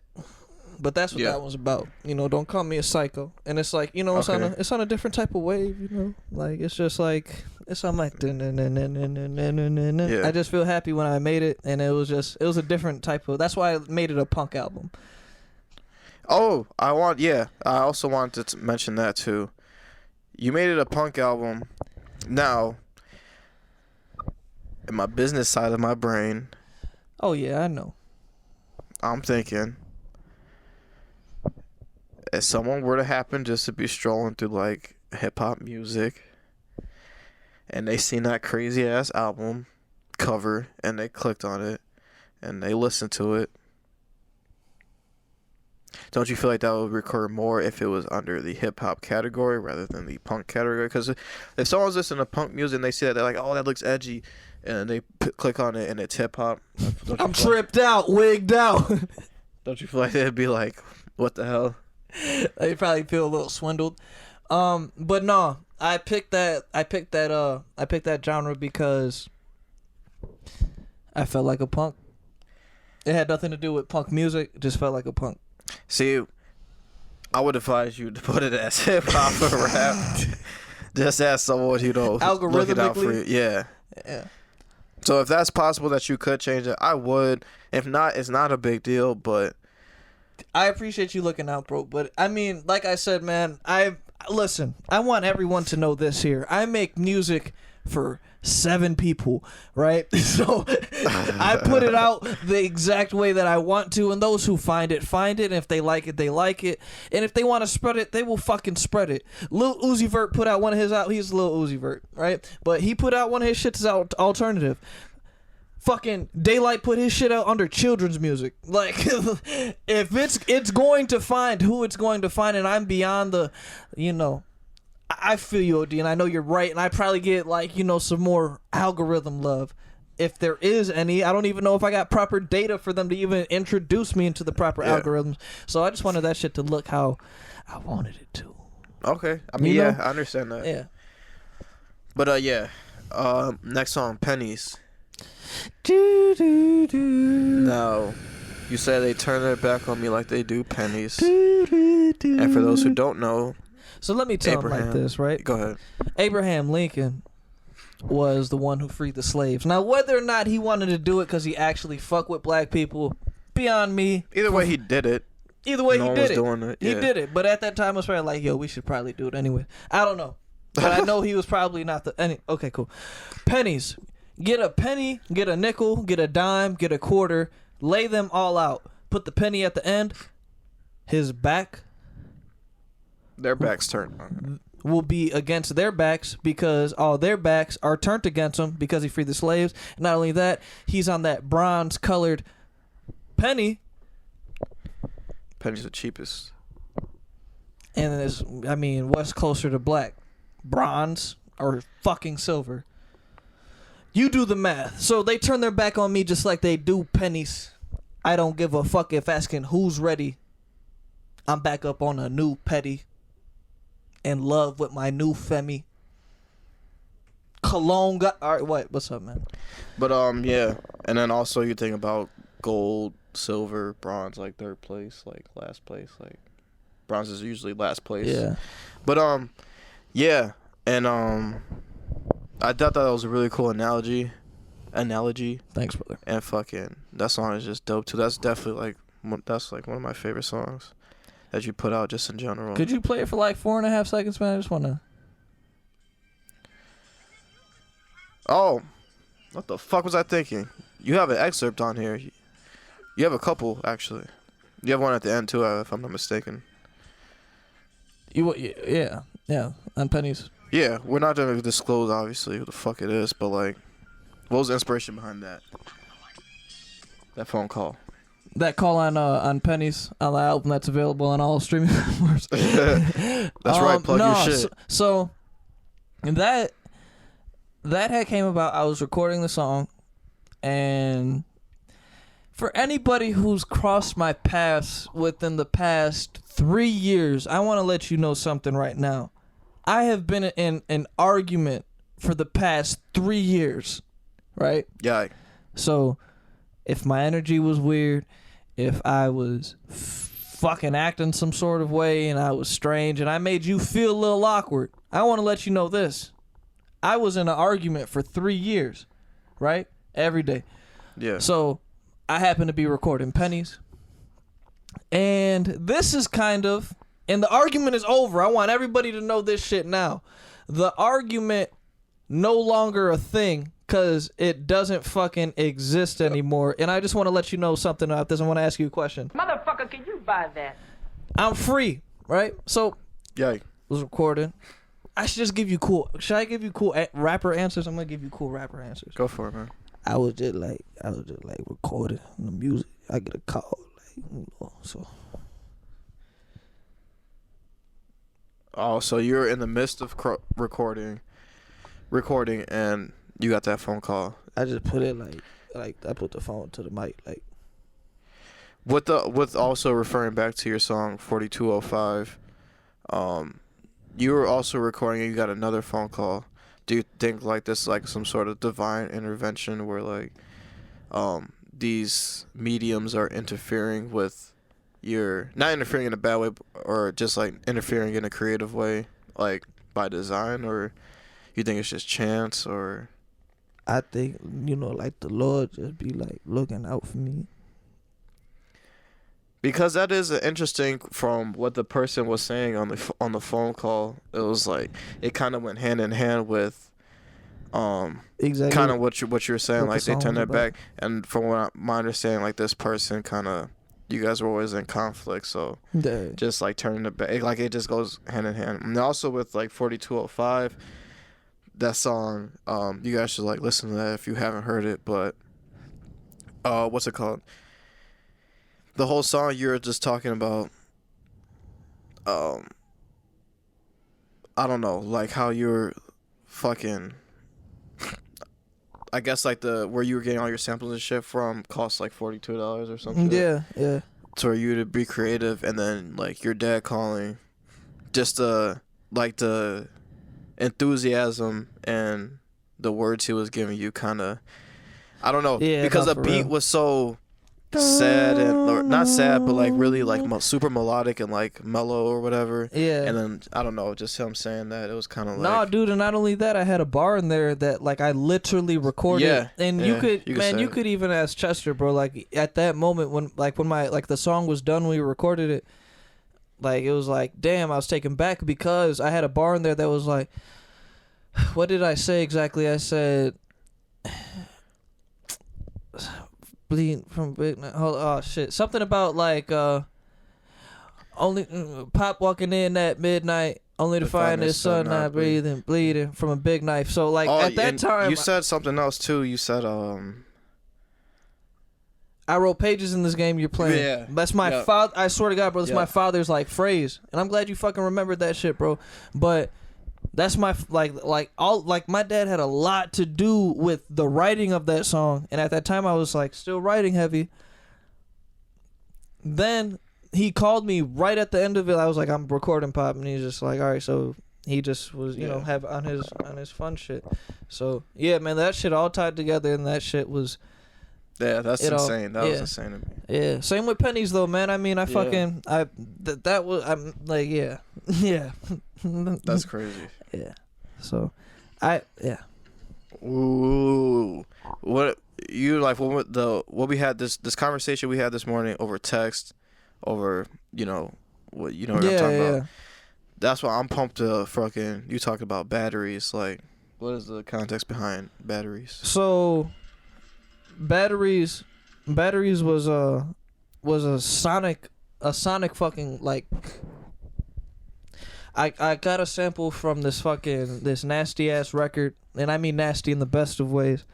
But that's what that was about. Don't call me a psycho. And it's like, it's on a different type of wave, Like, it's just like, it's on like, I just feel happy when I made it. And it was a different type of, that's why I made it a punk album. Oh, I also wanted to mention that too. You made it a punk album. Now, in my business side of my brain. Oh, yeah, I know. I'm thinking, if someone were to happen just to be strolling through, like, hip-hop music, and they seen that crazy-ass album cover, and they clicked on it, and they listened to it, don't you feel like that would recur more if it was under the hip-hop category rather than the punk category? Because if someone's listening to punk music and they see that, they're like, oh, that looks edgy, and they click on it and it's hip-hop. I'm tripped out, wigged out. Don't you feel like they'd be like, what the hell? They probably feel a little swindled. But no, I picked that genre because I felt like a punk. It had nothing to do with punk music. It just felt like a punk. See, I would advise you to put it as hip hop or rap. Just as someone who's looking out for you. Yeah. Yeah. So if that's possible that you could change it, I would. If not, it's not a big deal, but I appreciate you looking out, bro. But I mean, like I said, man, listen, I want everyone to know this here. I make music for 7 people, right? So I put it out the exact way that I want to, and those who find it, find it. And if they like it, they like it. And if they want to spread it, they will fucking spread it. Lil Uzi Vert put out one of his out. He's Lil Uzi Vert, right? But he put out one of his shits out alternative. Fucking Daylight put his shit out under children's music. Like, if it's going to find who it's going to find, and I'm beyond the, I feel you, OD, and I know you're right, and I probably get, like, some more algorithm love. If there is any, I don't even know if I got proper data for them to even introduce me into the proper algorithms. So I just wanted that shit to look how I wanted it to. Okay. I mean, I understand that. Yeah. But, next song, Pennies. Now, you say they turn their back on me like they do pennies. And for those who don't know, so let me tell them like this, right? Go ahead. Abraham Lincoln was the one who freed the slaves. Now, whether or not he wanted to do it because he actually fuck with black people, beyond me. Either way, he did it. Either way, no he did it. Doing it. He did it. But at that time, I was probably like, yo, we should probably do it anyway. I don't know. But I know he was probably not the... Okay, cool. Pennies. Get a penny, get a nickel, get a dime, get a quarter, lay them all out. Put the penny at the end. His back. Their backs turned on him. Will be against their backs because all their backs are turned against him because he freed the slaves. Not only that, he's on that bronze-colored penny. Penny's the cheapest. And what's closer to black? Bronze or fucking silver? You do the math. So they turn their back on me just like they do pennies. I don't give a fuck if asking who's ready. I'm back up on a new petty. In love with my new Femi. Cologne got... Alright, what? What's up, man? But, yeah. And then also you think about gold, silver, bronze, like third place, like last place. Like, bronze is usually last place. Yeah. But, yeah. And, I thought that was a really cool analogy. Thanks, brother. And fucking, that song is just dope, too. That's definitely, one of my favorite songs that you put out just in general. Could you play it for like 4.5 seconds, man? I just want to... Oh, what the fuck was I thinking? You have an excerpt on here. You have a couple, actually. You have one at the end, too, if I'm not mistaken. Yeah, on pennies. Yeah, we're not going to disclose, obviously, who the fuck it is, but, like, what was the inspiration behind that? That phone call. That call on pennies on the album that's available on all streaming platforms. That's right, plug your shit. So that had came about, I was recording the song, and for anybody who's crossed my paths within the past 3 years, I want to let you know something right now. I have been in an argument for the past 3 years, right? Yeah. So, if my energy was weird, if I was fucking acting some sort of way and I was strange and I made you feel a little awkward, I want to let you know this. I was in an argument for 3 years, right? Every day. Yeah. So, I happen to be recording pennies. And this is kind of... And the argument is over. I want everybody to know this shit now. The argument no longer a thing because it doesn't fucking exist anymore. And I just want to let you know something about this. I want to ask you a question. Motherfucker, can you buy that? I'm free, right? So, Yeah. was recording. I should just give you cool... Should I give you cool rapper answers? I'm going to give you cool rapper answers. Go for it, man. I was just like recording the music. I get a call, so... Oh, so you're in the midst of recording, and you got that phone call. I just put it like I put the phone to the mic, like. With also referring back to your song 4205, you were also recording and you got another phone call. Do you think like this is like some sort of divine intervention where like these mediums are interfering with you're not interfering in a bad way, or just like interfering in a creative way, like by design, or you think it's just chance, or? I think, like the Lord just be like looking out for me. Because that is interesting from what the person was saying on the phone call. It was like it kind of went hand in hand with exactly kind of what you were saying, what like the they turned song's their about. back. And from what my understanding, like this person kind of, you guys were always in conflict, so Yeah. just like turning the back, like it just goes hand in hand. And also with like 4205, that song, you guys should like listen to that if you haven't heard it. But what's it called? The whole song you're just talking about, I don't know, like how you're fucking, I guess like where you were getting all your samples and shit from cost like $42 or something. Yeah. So for you to be creative, and then like your dad calling, just like the enthusiasm and the words he was giving you, kind of, I don't know, Yeah, because no, the for beat real. was so sad, and or not sad, but like really like super melodic and like mellow or whatever. Yeah. And then I don't know, just him saying that, it was kind of like, No, dude, and not only that, I had a bar in there that like I literally recorded. Yeah, and yeah, you could say you it. could even ask Chester, bro. Like at that moment when my like the song was done, we recorded it. Like it was like, damn, I was taken back because I had a bar in there that was like, what did I say exactly? I said, bleed from big. Oh shit, something about like only pop walking in at midnight. Only to find his son not breathing, bleeding from a big knife. So like at that and time, you said something else too. You said I wrote pages in this game you're playing. Yeah. That's my Yeah. father. I swear to God, bro, that's Yeah. my father's like phrase, and I'm glad you fucking remembered that shit, bro. But that's my like my dad had a lot to do with the writing of that song, and at that time I was like still writing heavy. Then he called me right at the end of it. I was like, I'm recording pop, and he's just like, all right. So he just was, you know, have on his fun shit. So yeah, man, that shit all tied together, and that shit was. yeah, that's It all- insane. That was yeah. insane to me. Yeah, same with pennies though, man. I mean, that was, I'm like, yeah, yeah. That's crazy. yeah. So, yeah. Ooh, what you like? What we had this conversation we had this morning over text, over what I'm talking about. That's why I'm pumped to fucking you talk about batteries. Like, what is the context behind batteries? So, batteries was a sonic fucking like. I got a sample from this nasty ass record, and I mean nasty in the best of ways.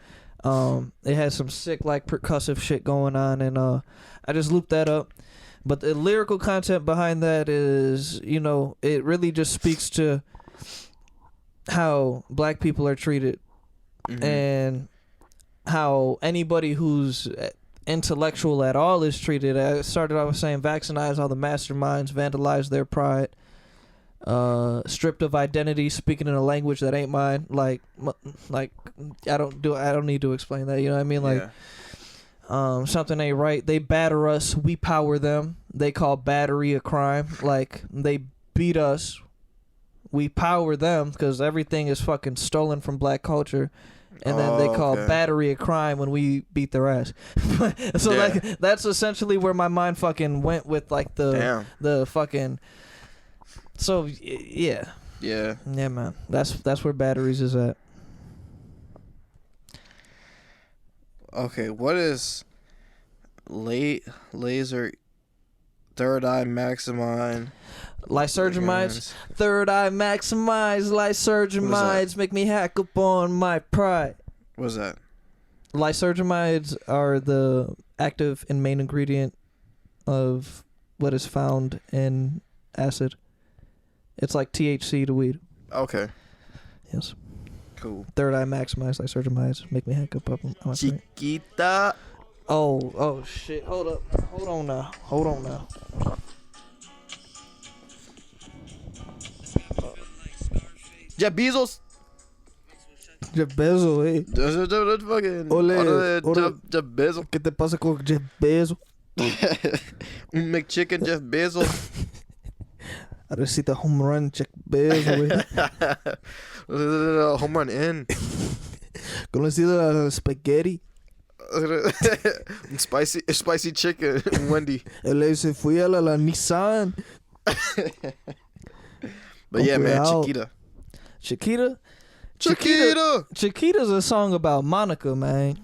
It has some sick like percussive shit going on, and I just looped that up. But the lyrical content behind that is, it really just speaks to how black people are treated, and how anybody who's intellectual at all is treated. I started off saying vaccinize all the masterminds, vandalize their pride. Stripped of identity, speaking in a language that ain't mine. Like I don't need to explain that. You know what I mean? Like, something ain't right. They batter us. We power them. They call battery a crime. Like they beat us. We power them because everything is fucking stolen from black culture. And then they call battery a crime when we beat their ass. So like that's essentially where my mind fucking went with like the fucking. So yeah, man. That's where batteries is at. Okay, what is laser third eye maximize? Lysergamides, third eye maximize, lysergamides make me hack up on my pride. What's that? Lysergamides are the active and main ingredient of what is found in acid. It's like THC to weed. Okay. Yes. Cool. Third eye maximize, lysergamides make me hack up on my pride. Chiquita. Oh shit! Hold up. Hold on now. Jeff Bezos. Jeff Bezos, eh? Fucking. Ole. Jeff Bezos. ¿Qué te pasa con Jeff Bezos? McChicken Jeff Bezos. I just see the home run Jeff Bezos. Home run in. Gonna see the spaghetti. spicy chicken. Wendy. Él se fue a la Nissan. But yeah, man, Out. Chiquita. Chiquita's a song about Monica, man.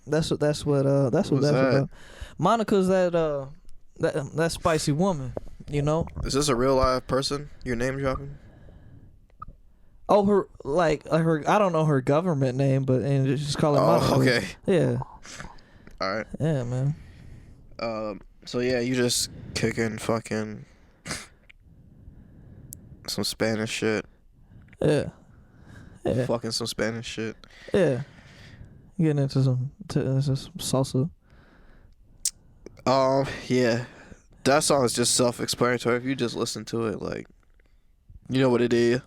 That's what that's about. Monica's that spicy woman, you know? Is this a real live person you're name dropping? Oh, her I don't know her government name, but and just call it Monica. Okay. Yeah. All right. Yeah, man. So yeah, you just kicking fucking some Spanish shit. Yeah. Yeah. Fucking some Spanish shit. Yeah. Getting into some salsa. Yeah. That song is just self-explanatory. If you just listen to it, like, you know what it is.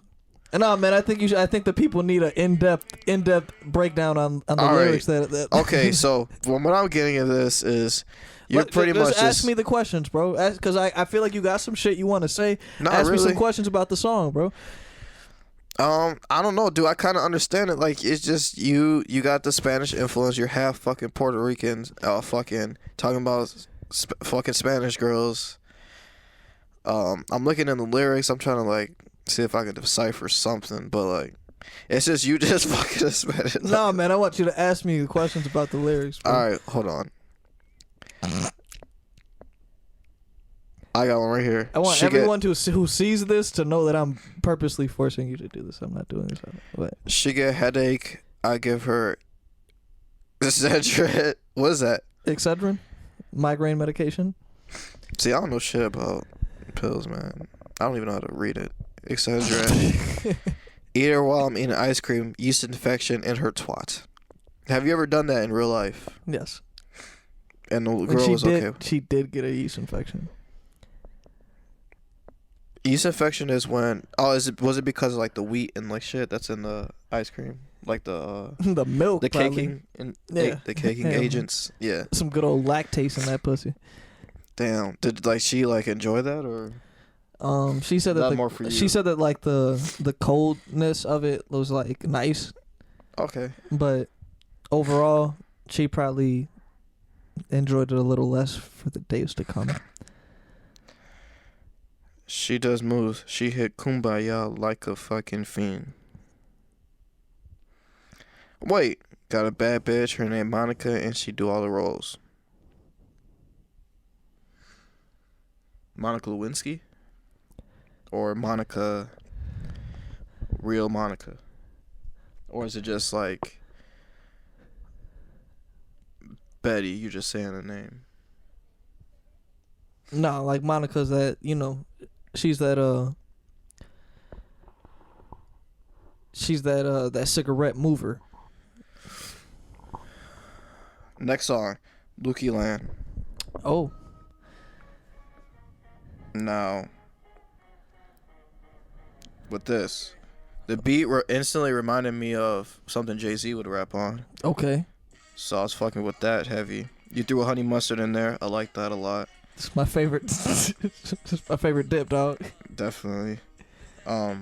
No, man, I think I think the people need an in-depth breakdown on the All lyrics right. that Okay, so what I'm getting at this is you're pretty just much ask me the questions, bro. Because I feel like you got some shit you want to say. Not ask me really. some questions about the song, bro. I don't know, dude. I kind of understand it. Like, it's just you got the Spanish influence. You're half fucking Puerto Rican. Fucking talking about fucking Spanish girls. I'm looking in the lyrics. I'm trying to like see if I can decipher something, but like, it's just you just fucking Spanish. No, man, I want you to ask me the questions about the lyrics, bro. All right, hold on. I got one right here. I want everyone who sees this to know that I'm purposely forcing you to do this. I'm not doing this. What? She get headache. I give her Excedrin. What is that? Excedrin? Migraine medication? See, I don't know shit about pills, man. I don't even know how to read it. Excedrin. Eat her while I'm eating ice cream. Yeast infection in her twat. Have you ever done that in real life? Yes. And the girl was okay. She did get a yeast infection. Yeast infection is when was it because of like the wheat and like shit that's in the ice cream, like the the milk, the probably. caking and Yeah. the caking Yeah. agents. Yeah. Some good old lactase in that pussy. Damn. Did like she like enjoy that or? She said that more for you. she said that like the coldness of it was like nice, Okay. but overall she probably enjoyed it a little less for the days to come. She does moves. She hit kumbaya like a fucking fiend. Wait, got a bad bitch. Her name Monica, and she do all the roles. Monica Lewinsky, or Monica, real Monica, or is it just like Betty? You just saying the name. No, like Monica's that, you know, she's that that cigarette mover. Next song, Lukey Land. Oh. Now, with this, the beat instantly reminded me of something Jay-Z would rap on. Okay. So I was fucking with that heavy. You threw a honey mustard in there. I like that a lot. It's my favorite. It's my favorite dip, dog. Definitely. Let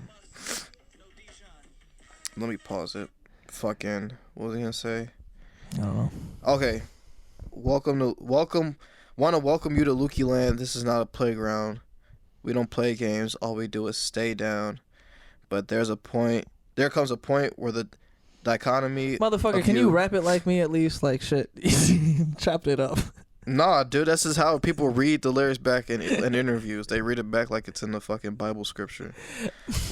me pause it. Fucking, what was I gonna say? I don't know. Okay. Want to welcome you to Lukey Land. This is not a playground. We don't play games. All we do is stay down. But there comes a point where the dichotomy. Motherfucker, can you rap it like me at least? Like shit. Chopped it up. Nah, dude, this is how people read the lyrics back in interviews. They read it back like it's in the fucking Bible scripture.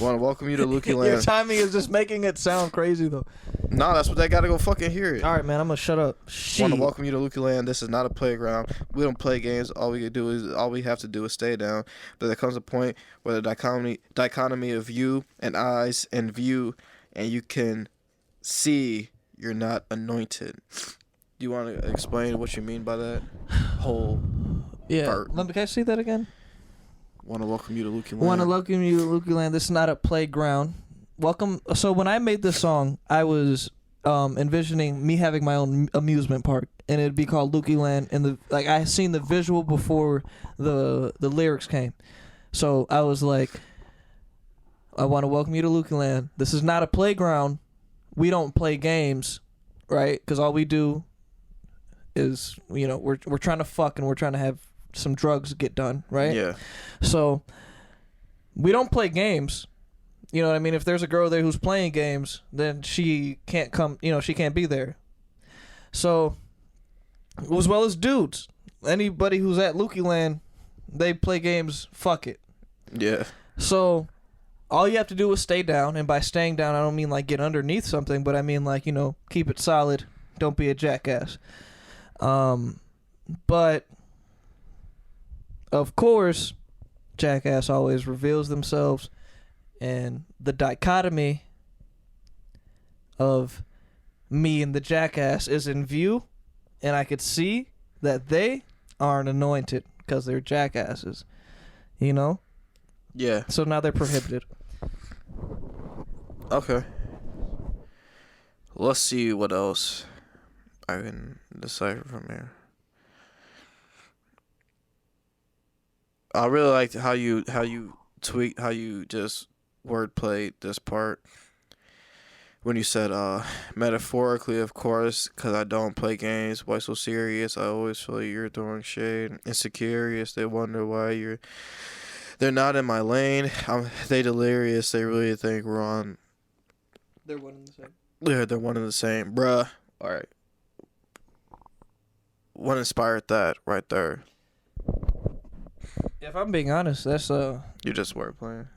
Want to welcome you to Lukey Land. Your timing is just making it sound crazy though. Nah, that's what they gotta go fucking hear it. All right, man, I'm gonna shut up. Want to welcome you to Lukey Land. This is not a playground. We don't play games. All we have to do is stay down. But there comes a point where the dichotomy of you and eyes and view, and you can see you're not anointed. Do you want to explain what you mean by that whole part? Can I see that again? Want to welcome you to Lukey Land. Want to welcome you to Lukey Land. This is not a playground. Welcome. So when I made this song, I was envisioning me having my own amusement park, and it'd be called Lukey Land. And I seen the visual before the lyrics came, so I was like, I want to welcome you to Lukey Land. This is not a playground. We don't play games, right? Because all we do is, we're trying to fuck and we're trying to have some drugs get done, right? Yeah. So we don't play games. You know what I mean? If there's a girl there who's playing games, then she can't come. She can't be there. So, as well as dudes, anybody who's at Lukey Land, they play games. Fuck it. Yeah. So all you have to do is stay down, and by staying down, I don't mean like get underneath something, but I mean like, keep it solid. Don't be a jackass. But of course, jackass always reveals themselves, and the dichotomy of me and the jackass is in view, and I could see that they aren't anointed because they're jackasses, Yeah. So now they're prohibited. Okay. Let's see what else I can decipher from here. I really liked how you tweak, how you just wordplayed this part when you said metaphorically, of course, because I don't play games. Why so serious? I always feel like you're throwing shade. Insecurious, they wonder why they're not in my lane. They delirious. They really think we're on. They're one and the same. Yeah, they're one and the same, bruh. All right. What inspired that right there? If I'm being honest, that's You just were playing.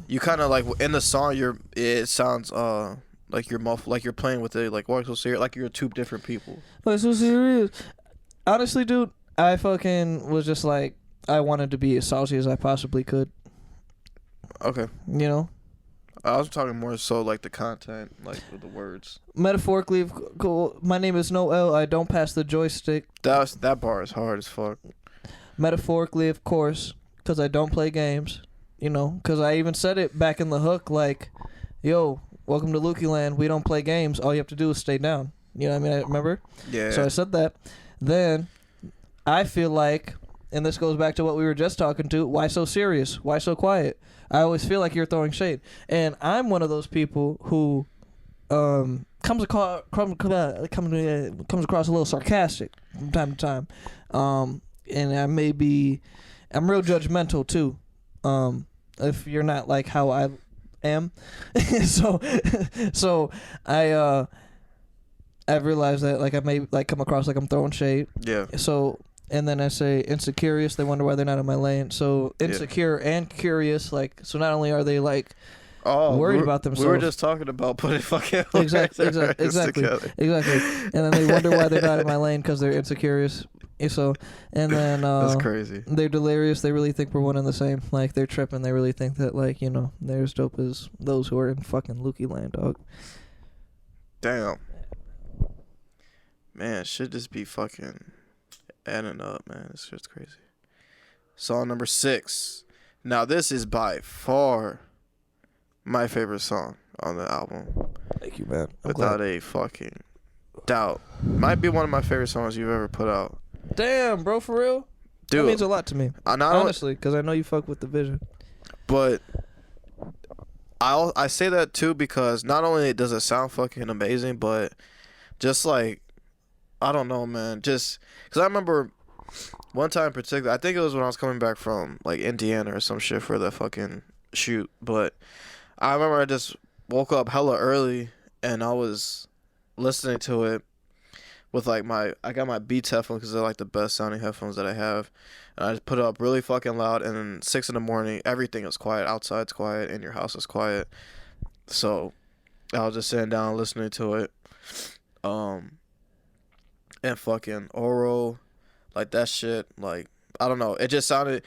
You kind of like in the song. It sounds like you're playing with it like why so serious, like you're two different people. Why so serious? Honestly, dude, I fucking was just like, I wanted to be as saucy as I possibly could. Okay. I was talking more so like the content, like with the words. Metaphorically, my name is Noel. I don't pass the joystick. That bar is hard as fuck. Metaphorically, of course, because I don't play games. Because I even said it back in the hook, like, yo, welcome to Lukey Land. We don't play games. All you have to do is stay down. You know what I mean? I remember? Yeah. So I said that. Then I feel like, and this goes back to what we were just talking to, why so serious? Why so quiet? I always feel like you're throwing shade. And I'm one of those people who comes across a little sarcastic from time to time. And I'm real judgmental too. If you're not like how I am. so I've realized that like I may like come across like I'm throwing shade. Yeah. So and then I say insecurious, they wonder why they're not in my lane. So insecure and curious, like, so not only are they like worried about themselves. We were just talking about putting fucking exactly. And then they wonder why they're not in my lane because they're insecurious. So, and then that's crazy. They're delirious. They really think we're one and the same. Like they're tripping. They really think that like they're as dope as those who are in fucking Lukey Land, dog. Damn. Man, should just be fucking adding up, man. It's just crazy. Song number 6. Now this is by far my favorite song on the album. Thank you, man. Without a fucking doubt. Might be one of my favorite songs you've ever put out. Damn, bro, for real? Dude, that means a lot to me. Honestly, because I know you fuck with the vision. But I say that too because not only does it sound fucking amazing, but just like, I don't know, man. Just because I remember one time in particular, I think it was when I was coming back from like Indiana or some shit for the fucking shoot. But I remember I just woke up hella early and I was listening to it with like I got my Beats headphones because they're like the best sounding headphones that I have. And I just put it up really fucking loud, and then 6 in the morning, everything is quiet. Outside's quiet, and your house is quiet. So I was just sitting down listening to it. And fucking Oro, like that shit, like, I don't know. It sounded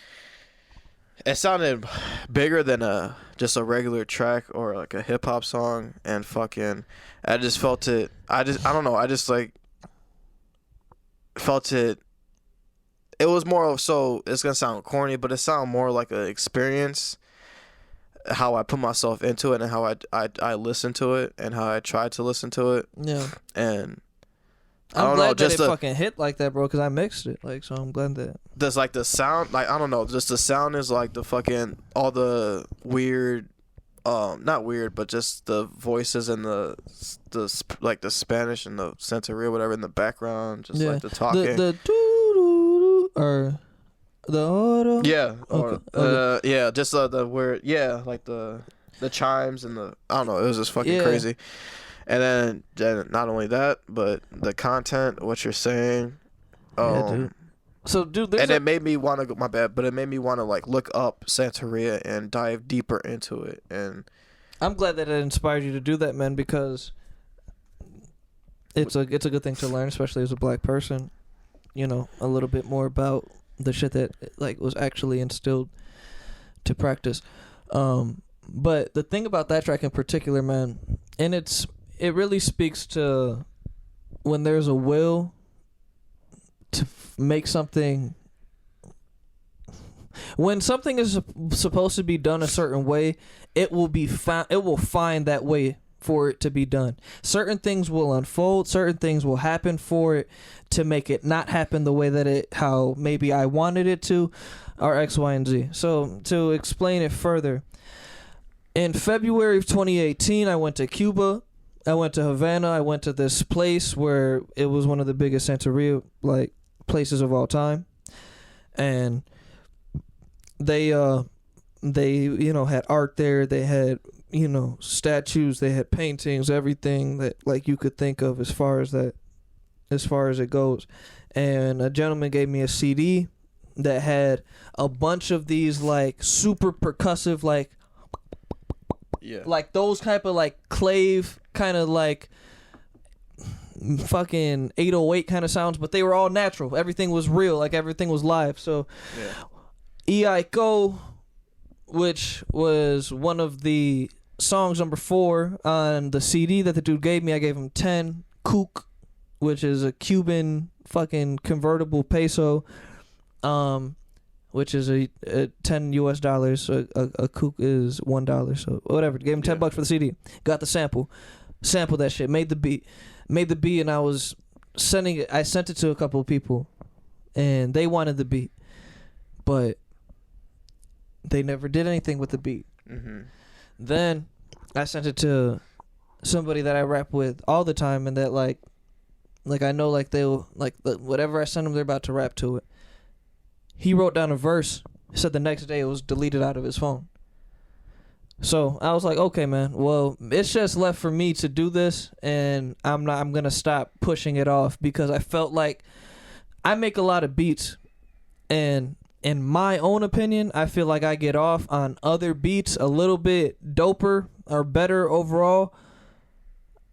bigger than just a regular track or like a hip hop song, and fucking, I just felt it. I don't know. I just like felt it. It was more of, so it's gonna sound corny, but it sounded more like an experience. How I put myself into it and how I listened to it and how I tried to listen to it. Yeah. And I I'm don't glad know, that just it the fucking hit like that, bro, because I mixed it. Like, so I'm glad that. there's like the sound, like I don't know, just the sound is like the fucking all the weird, not weird, but just the voices and like the Spanish and the Santeria, whatever in the background, just like the talking. The doo or the oro. Yeah. Or Okay. yeah, just the word, yeah, like the chimes and the, I don't know, it was just fucking crazy. And then not only that, but the content, what you're saying. Yeah, dude. So, dude, there's and it made me want to go, my bad, but it made me want to like look up Santeria and dive deeper into it. And I'm glad that it inspired you to do that, man, because it's a good thing to learn, especially as a black person. You know, a little bit more about the shit that like was actually instilled to practice. But the thing about that track in particular, man, and it really speaks to when there's a will to make something. When something is supposed to be done a certain way, it will be it will find that way for it to be done. Certain things will unfold, certain things will happen for it to make it not happen the way that how maybe I wanted it to, or X, Y, and Z. So to explain it further, in February of 2018, I went to Cuba. I went to Havana. I went to this place where it was one of the biggest Santeria like places of all time, and they had art there. They had statues. They had paintings. Everything that like you could think of as far as it goes. And a gentleman gave me a CD that had a bunch of these like super percussive like those type of like clave kind of like fucking 808 kind of sounds, but they were all natural. Everything was real, like everything was live. So Eiko, which was one of the songs number 4 on the CD that the dude gave me, I gave him 10. Kook, which is a Cuban fucking convertible peso, which is a $10 US. A kook is $1. So whatever. Gave him $10 for the CD. Got the sample. Sampled that shit. Made the beat, and I was sending it. I sent it to a couple of people, and they wanted the beat, but they never did anything with the beat. Mm-hmm. Then I sent it to somebody that I rap with all the time, and that like I know like they'll like whatever I send them, they're about to rap to it. He wrote down a verse. Said the next day it was deleted out of his phone. So I was like, okay, man. Well, it's just left for me to do this, and I'm gonna stop pushing it off because I felt like I make a lot of beats, and in my own opinion, I feel like I get off on other beats a little bit doper or better overall.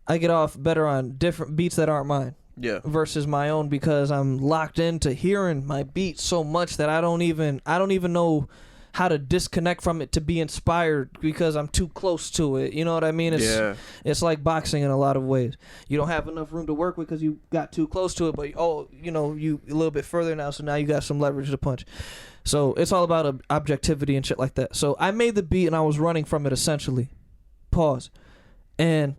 I get off better on different beats that aren't mine. Yeah. Versus my own, because I'm locked into hearing my beat so much that I don't even know how to disconnect from it to be inspired because I'm too close to it. You know what I mean? It's like boxing in a lot of ways. You don't have enough room to work with because you got too close to it, but you a little bit further now, so now you got some leverage to punch. So it's all about objectivity and shit like that. So I made the beat and I was running from it essentially. Pause. And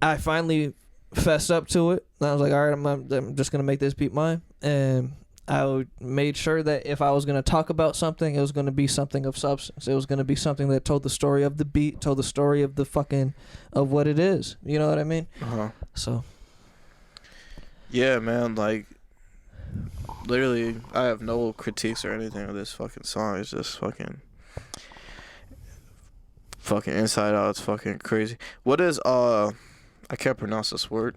I finally fessed up to it. And I was like, all right, I'm just gonna make this beat mine. And I made sure that if I was gonna talk about something, it was gonna be something of substance. It was gonna be something that told the story of the beat, told the story of of what it is. You know what I mean? So. Yeah, man. Like, literally, I have no critiques or anything of this fucking song. It's just fucking inside out. It's fucking crazy. What is I can't pronounce this word.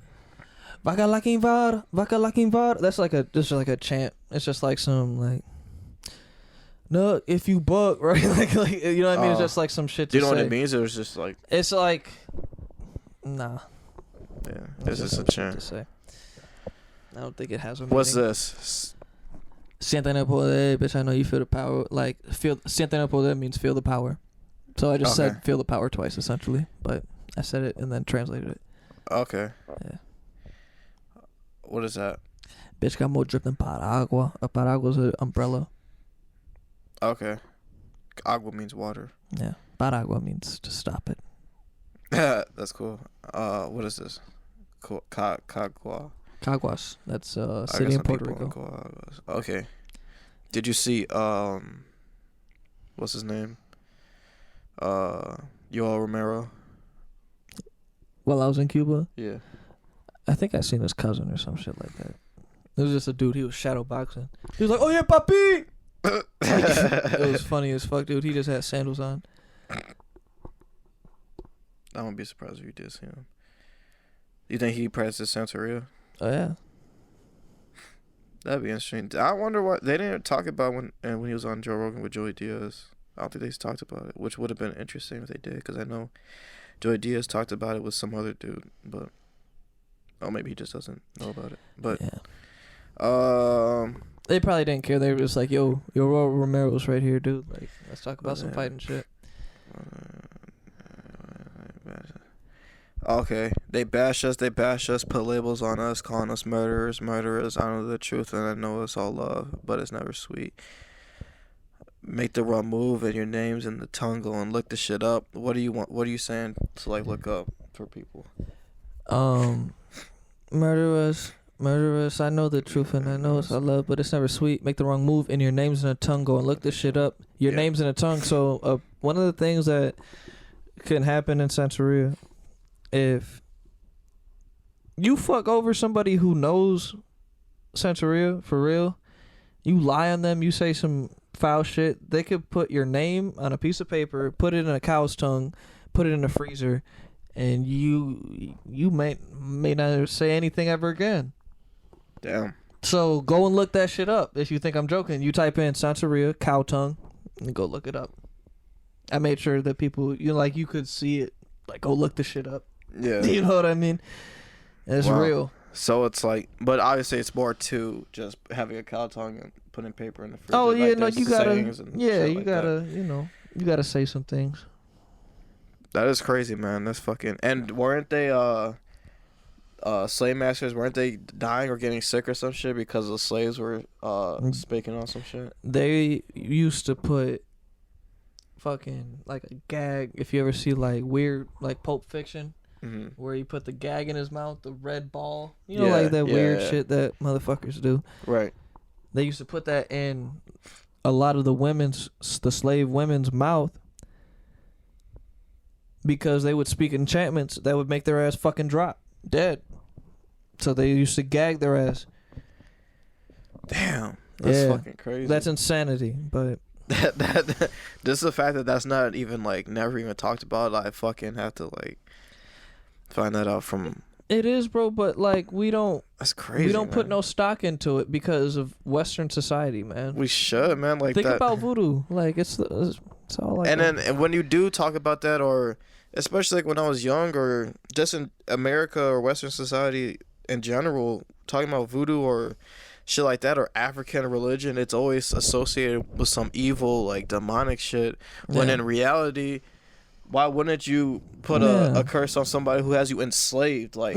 Vaca lakin var. That's like a chant. It's just like some like, no, if you buck, right? like you know what I mean? It's just like some shit. Do you know say. what it means? It was just like. It's like, nah. Yeah, it's just a chant. To say. I don't think it has a What's meaning. this? Siente en el poder, bitch. I know you feel the power. Like siente en el poder means feel the power. So I just said feel the power twice essentially, but I said it and then translated it. Okay. Yeah. What is that? Bitch got more drip than paragua. A paragua is an umbrella. Okay. Agua means water. Yeah. Paragua means to stop it. That's cool. What is this? Cagua. Caguas. That's a I city got in some Puerto people in Rico. Caguas. Okay. Did you see what's his name? Yoel Romero. While I was in Cuba, Yeah. I think I seen his cousin or some shit like that. It was just a dude. He was shadow boxing. He was like, "Oh yeah, papi." It was funny as fuck, dude. He just had sandals on. I wouldn't be surprised if you did see him. You think he practices Santeria? Oh yeah. That'd be interesting. I wonder what they didn't talk about when he was on Joe Rogan with Joey Diaz. I don't think they talked about it, which would have been interesting if they did, because I know Joey Diaz talked about it with some other dude, but maybe he just doesn't know about it. But Yeah. they They probably didn't care. They were just like, "Yo, Romero's right here, dude. Like, let's talk about some yeah. fighting shit." Okay, they bash us, put labels on us, calling us murderers. I know the truth and I know it's all love, but it's never sweet. Make the wrong move and your name's in the tongue, go and look the shit up. What do you want? What are you saying to like look up for people? Murderers. I know the truth and I know it's all love, but it's never sweet. Make the wrong move and your name's in a tongue, go and look this shit up. Your Yeah. name's in a tongue. So one of the things that can happen in Santeria, if you fuck over somebody who knows Santeria for real, you lie on them, you say some foul shit, they could put your name on a piece of paper, put it in a cow's tongue, put it in a freezer, and you may not say anything ever again. Damn. So go and look that shit up. If you think I'm joking, you type in Santeria cow tongue and go look it up. I made sure that people, you could see it. Like, go look the shit up. Yeah. You know what I mean? It's Wow. real. So it's like, but obviously it's more to just having a cow tongue and putting paper in the fridge. Oh yeah, like no, there's you gotta. sayings and Yeah, shit you like gotta. that. You gotta say some things. That is crazy, man. That's fucking. And weren't they slave masters? Weren't they dying or getting sick or some shit because the slaves were speaking on some shit? They used to put fucking like a gag. If you ever see like weird like Pulp Fiction, where you put the gag in his mouth, the red ball, Yeah, like that weird yeah. shit that motherfuckers do. Right. They used to put that in a lot of the slave women's mouth, because they would speak enchantments that would make their ass fucking drop dead. So they used to gag their ass. Damn. That's fucking crazy. That's insanity, but that just the fact that that's not even like never even talked about. I fucking have to like find that out from. it is, bro. But like That's crazy. we don't put man. no stock into it because of Western society, man. We should, man. Like Think that. about voodoo. Like it's all like. And then and when you do talk about that, or especially like when I was young, or just in America or Western society in general, talking about voodoo or shit like that, or African religion, it's always associated with some evil, like demonic shit. When in reality, why wouldn't you put a curse on somebody who has you enslaved? Like,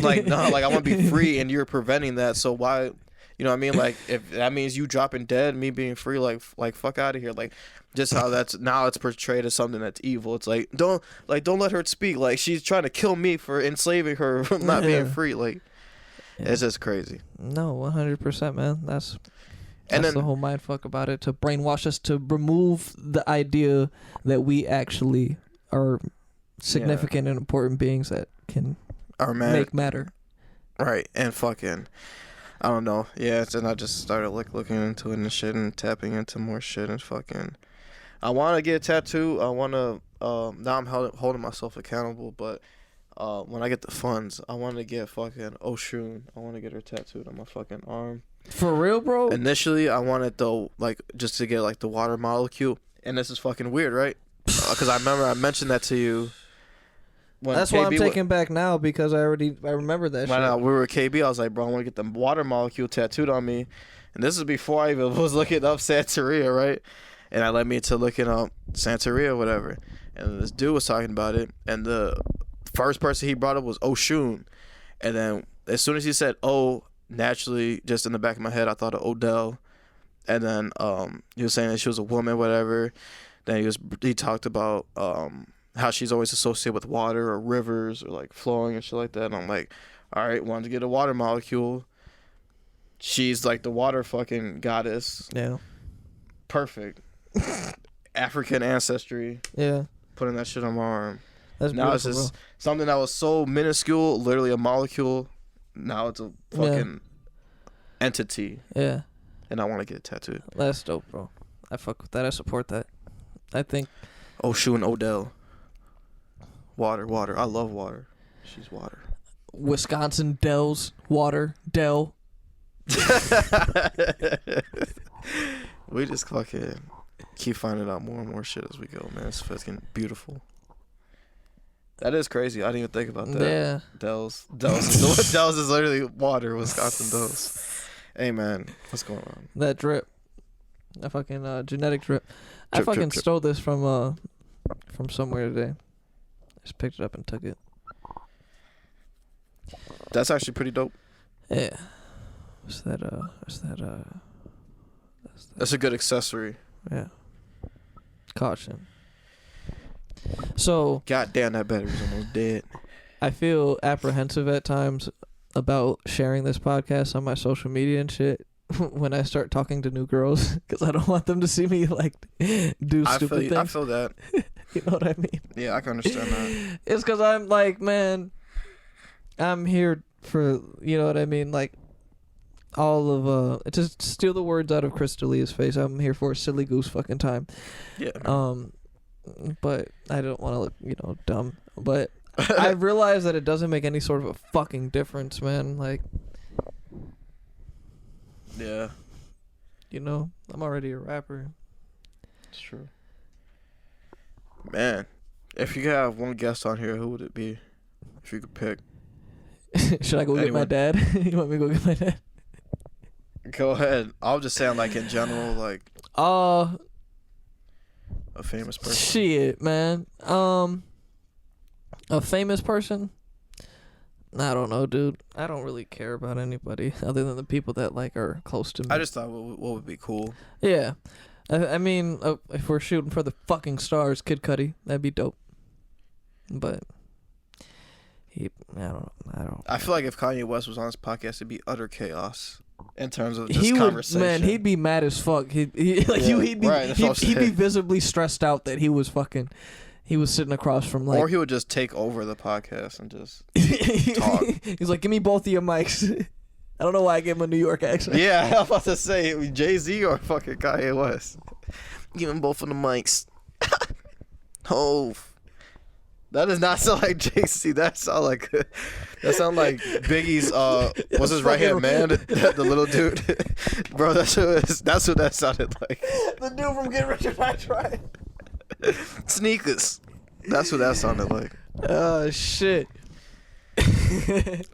like no, like I want to be free, and you're preventing that. So why, you know what I mean? Like, if that means you dropping dead, me being free, like fuck out of here. Like, just how that's now it's portrayed as something that's evil. It's like don't let her speak. Like she's trying to kill me for enslaving her from not being free. Like, it's just crazy. No, 100%, man. That's And then the whole mind fuck about it, to brainwash us, to remove the idea that we actually are significant and important beings that can make matter. Right, and fucking, I don't know. Yeah, and I just started like looking into it and shit and tapping into more shit and fucking. I want to get a tattoo. I want to. Now I'm holding myself accountable, but when I get the funds, I want to get fucking Oshun. I want to get her tattooed on my fucking arm. For real, bro? Initially, I wanted though, like just to get like the water molecule, and this is fucking weird, right? Because I remember I mentioned that to you. When That's why I'm taking back now, because I remember that shit. When we were at KB, I was like, bro, I want to get the water molecule tattooed on me. And this is before I even was looking up Santeria, right? And that led me to looking up Santeria or whatever. And this dude was talking about it. And the first person he brought up was Oshun. And then as soon as he said naturally, just in the back of my head, I thought of Odell. And then he was saying that she was a woman, whatever. Then he talked about how she's always associated with water or rivers or like flowing and shit like that. And I'm like, All right, wanted to get a water molecule. She's like the water fucking goddess. Yeah. Perfect. African ancestry. Yeah. Putting that shit on my arm. That's Now it's beautiful, just something that was so minuscule, literally a molecule. Now it's a fucking entity. Yeah. And I want to get it tattooed. That's dope, bro. I fuck with that. I support that. I think. Oshu and Odell. Water. I love water. She's water. Wisconsin Dells. Water. Dell. We just fucking keep finding out more and more shit as we go, man. It's fucking beautiful. That is crazy. I didn't even think about that. Yeah. Dells is literally water. Wisconsin Dells. Hey, man. What's going on? That drip. That fucking genetic drip. I Drip, fucking drip. stole this from somewhere today. Just picked it up and took it. That's actually pretty dope. Yeah. That's a good accessory. Yeah. Caution. So God damn, that battery's almost dead. I feel apprehensive at times about sharing this podcast on my social media and shit when I start talking to new girls because I don't want them to see me like do stupid things. I feel that. You know what I mean? Yeah, I can understand that. It's because I'm like, man, I'm here for, you know what I mean? Like, all of, just steal the words out of Chris D'Elia's face. I'm here for a silly goose fucking time. Yeah. But I don't want to look, dumb. But I realize that it doesn't make any sort of a fucking difference, man. Like, Yeah. I'm already a rapper. It's true. Man, if you could have one guest on here, who would it be? If you could pick. Should I go get my dad? You want me to go get my dad? Go ahead. I'm just saying, like, in general, like, A famous person. Shit, man. A famous person? I don't know, dude. I don't really care about anybody other than the people that like are close to me. I just thought what would be cool. Yeah. I mean, if we're shooting for the fucking stars, Kid Cudi, that'd be dope. But I don't. I feel like if Kanye West was on this podcast, it'd be utter chaos in terms of just conversation. Man, he'd be mad as fuck. He'd be visibly stressed out that he was sitting across from like. Or he would just take over the podcast and just talk. He's like, give me both of your mics. I don't know why I gave him a New York accent. Yeah, I was about to say Jay-Z or fucking Kanye West. Give him both of the mics. Hove. That does not sound like Jay-Z. That sound like Biggie's what's his right hand man? The little dude. Bro, that's what that sounded like. The dude from Get Rich or Die Trying. Sneakers. That's what that sounded like. Oh shit.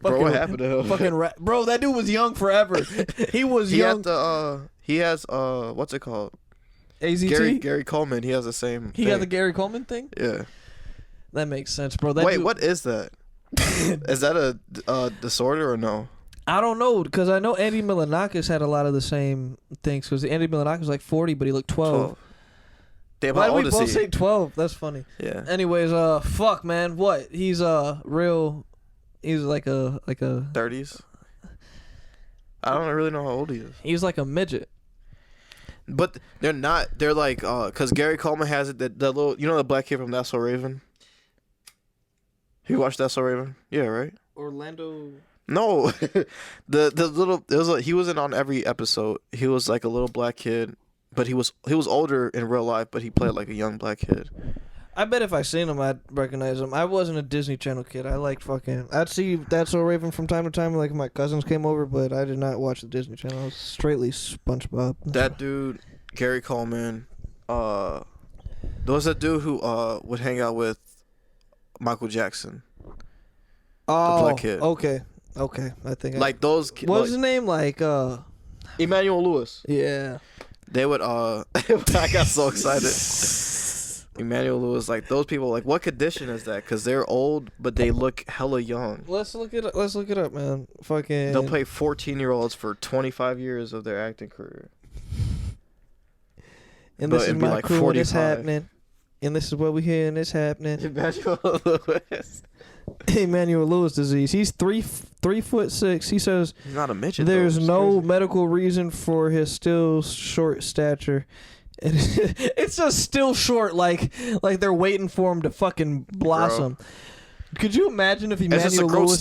Bro, what happened to him? Bro, that dude was young forever. He was young. He has what's it called? AZT? Gary Coleman. He has the same He thing. got the Gary Coleman thing? Yeah. That makes sense, bro. Wait, what is that? Is that a disorder or no? I don't know, because I know Andy Milonakis had a lot of the same things, because Andy Milonakis was like 40, but he looked 12. Damn, Why how did old we both is say he? 12? That's funny. Yeah. Anyways, fuck, man. What? He's he's like a 30s? I don't really know how old he is. He's like a midget. But they're not. They're like, because Gary Coleman has it, the little, the black kid from That's So Raven? You watched That's So Raven? Yeah, right? Orlando. No. the little, he wasn't on every episode. He was like a little black kid, but he was older in real life, but he played like a young black kid. I bet if I seen him, I'd recognize him. I wasn't a Disney Channel kid. I'd see That's So Raven from time to time, like my cousins came over, but I did not watch the Disney Channel. I was straightly SpongeBob. That dude, Gary Coleman, there was a dude who would hang out with Michael Jackson. Oh, the black kid. Okay. I think like those. What's his name? Like Emmanuel Lewis. Yeah. They would I got so excited. Emmanuel Lewis, like those people, like what condition is that? Because they're old, but they look hella young. Let's look it up, man. Fucking. They'll play 14-year-olds for 25 years of their acting career. And this is my like crew, 45. and it's happening. And this is what we hear, and it's happening. Emmanuel Lewis. Emmanuel Lewis disease. He's 3'6". He says He's not a midget. there's though. It's no crazy. medical reason for his still short stature. And it's just still short, like they're waiting for him to fucking blossom. Could you imagine if It's just a Emmanuel growth Lewis?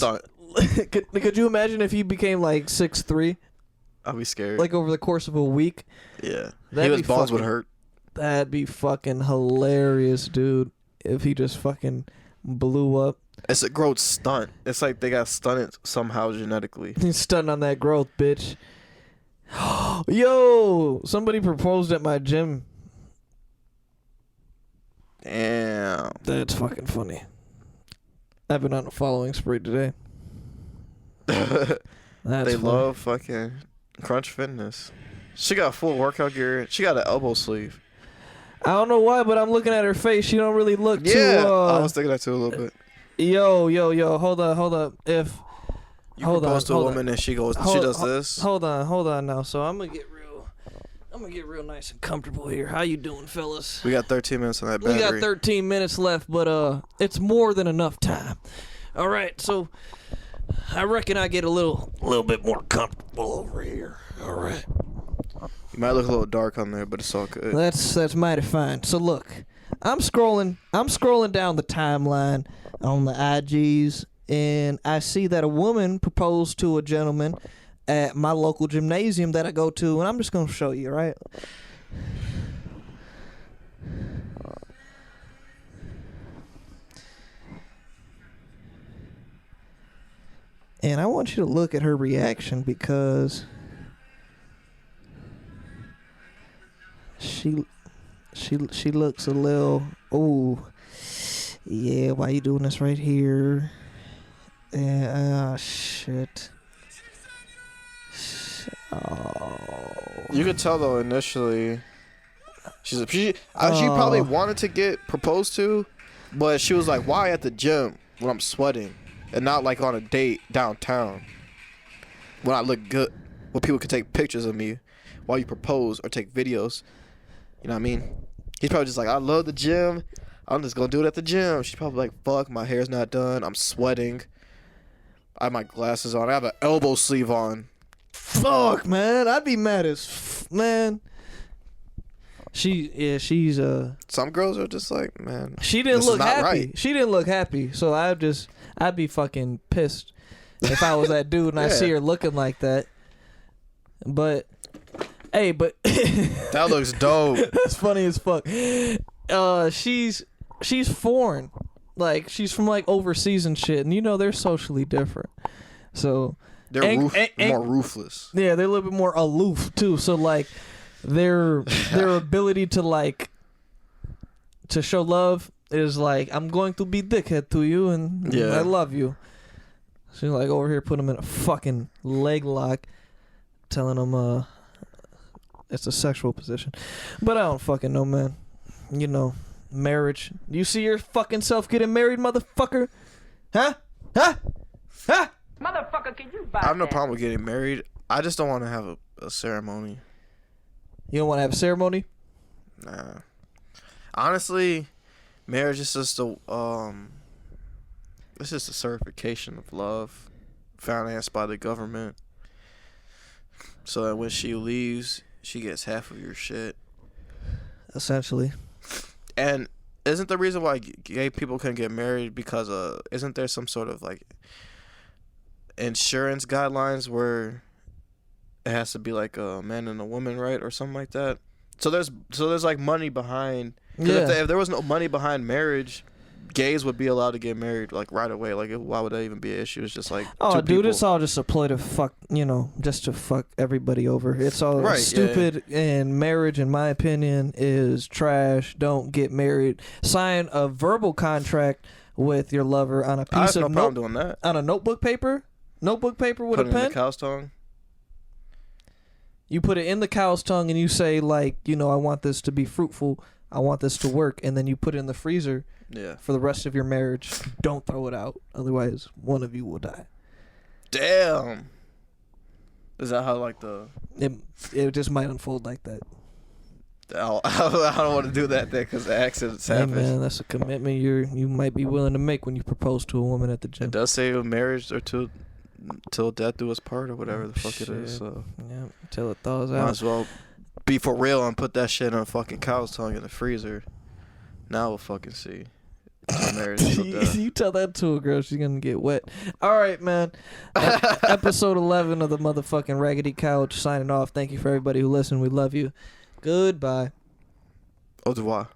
stunt. Could you imagine if he became like 6'3", I'll be scared. like over the course of a week? yeah. That'd His be balls would fucking- hurt. That'd be fucking hilarious, dude. If he just fucking blew up. It's a growth stunt. It's like they got stunted somehow genetically. He's stunting on that growth, bitch. Yo, somebody proposed at my gym. Damn. That's fucking funny. I've been on a following spree today. That's They funny. love fucking Crunch Fitness. She got full workout gear. She got an elbow sleeve. I don't know why, but I'm looking at her face. She don't really look Yeah, too. I was thinking that too a little bit. Yo. Hold up. If You hold propose on, to a hold woman and she goes, she Hold- does ho- this. Hold on now. So I'm gonna get real nice and comfortable here. How you doing, fellas? We got 13 minutes on that We battery. got 13 minutes left, but it's more than enough time. All right, so I reckon I get a little bit more comfortable over here. All right, You might look a little dark on there, but it's all good. that's mighty fine. So look, I'm scrolling down the timeline on the IGs, and I see that a woman proposed to a gentleman at my local gymnasium that I go to, and I'm just gonna show you, right? And I want you to look at her reaction because she looks a little, oh, yeah, why you doing this right here? Shit. Oh. You could tell though initially, she probably wanted to get proposed to, but she was like, "Why at the gym when I'm sweating, and not like on a date downtown when I look good, where people could take pictures of me while you propose or take videos." You know what I mean? He's probably just like, "I love the gym. I'm just gonna do it at the gym." She's probably like, "Fuck, my hair's not done. I'm sweating. I have my glasses on. I have an elbow sleeve on." Fuck, man. I'd be mad as man. She's Some girls are just like, "Man, she didn't this is look not happy. right." She didn't look happy. So I'd be fucking pissed if I was that dude and I Yeah. see her looking like that. But hey, That looks dope. that's funny as fuck. She's foreign. Like she's from like overseas and shit, and you know they're socially different. So They're Ang- more ruthless. yeah, they're a little bit more aloof too. So like their ability to like to show love is like, I'm going to be dickhead to you and Yeah. I love you. So you're like over here put him in a fucking leg lock, telling him it's a sexual position. But I don't fucking know, man. You know, marriage. You see your fucking self getting married, motherfucker? Huh? Motherfucker, can you buy I have no that? problem with getting married. I just don't want to have a ceremony. You don't want to have a ceremony? Nah. Honestly, marriage is just it's just a certification of love, financed by the government. So that when she leaves, she gets half of your shit. Essentially. And isn't the reason why gay people can get married because isn't there some sort of like insurance guidelines where it has to be like a man and a woman, right, or something like that? So there's like money behind. 'Cause Yeah. if there was no money behind marriage, gays would be allowed to get married like right away. Like why would that even be an issue? It's just like Oh, two dude, people. it's all just a ploy to fuck, just to fuck everybody over. It's all Right, stupid, and marriage, in my opinion, is trash. Don't get married. Sign a verbal contract with your lover on a I piece have no of problem doing that. on a notebook paper with Put a it in the pen. cow's tongue. You put it in the cow's tongue, and you say like, I want this to be fruitful. I want this to work, and then you put it in the freezer Yeah. for the rest of your marriage. Don't throw it out, otherwise one of you will die. Damn. Is that how like the It just might unfold like that. I don't want to do that thing because accidents Hey happen. man, that's a commitment you might be willing to make when you propose to a woman at the gym. It does say marriage or till death do us part or whatever the fuck it is. Shit. So Yeah, till it thaws might out. as well be for real and put that shit on a fucking cow's tongue in the freezer. Now we'll fucking see. Till marriage till death. You tell that to a girl, she's gonna get wet. All right, man. Episode 11 of the motherfucking Raggedy Couch signing off. Thank you for everybody who listened. We love you. Goodbye. Au revoir.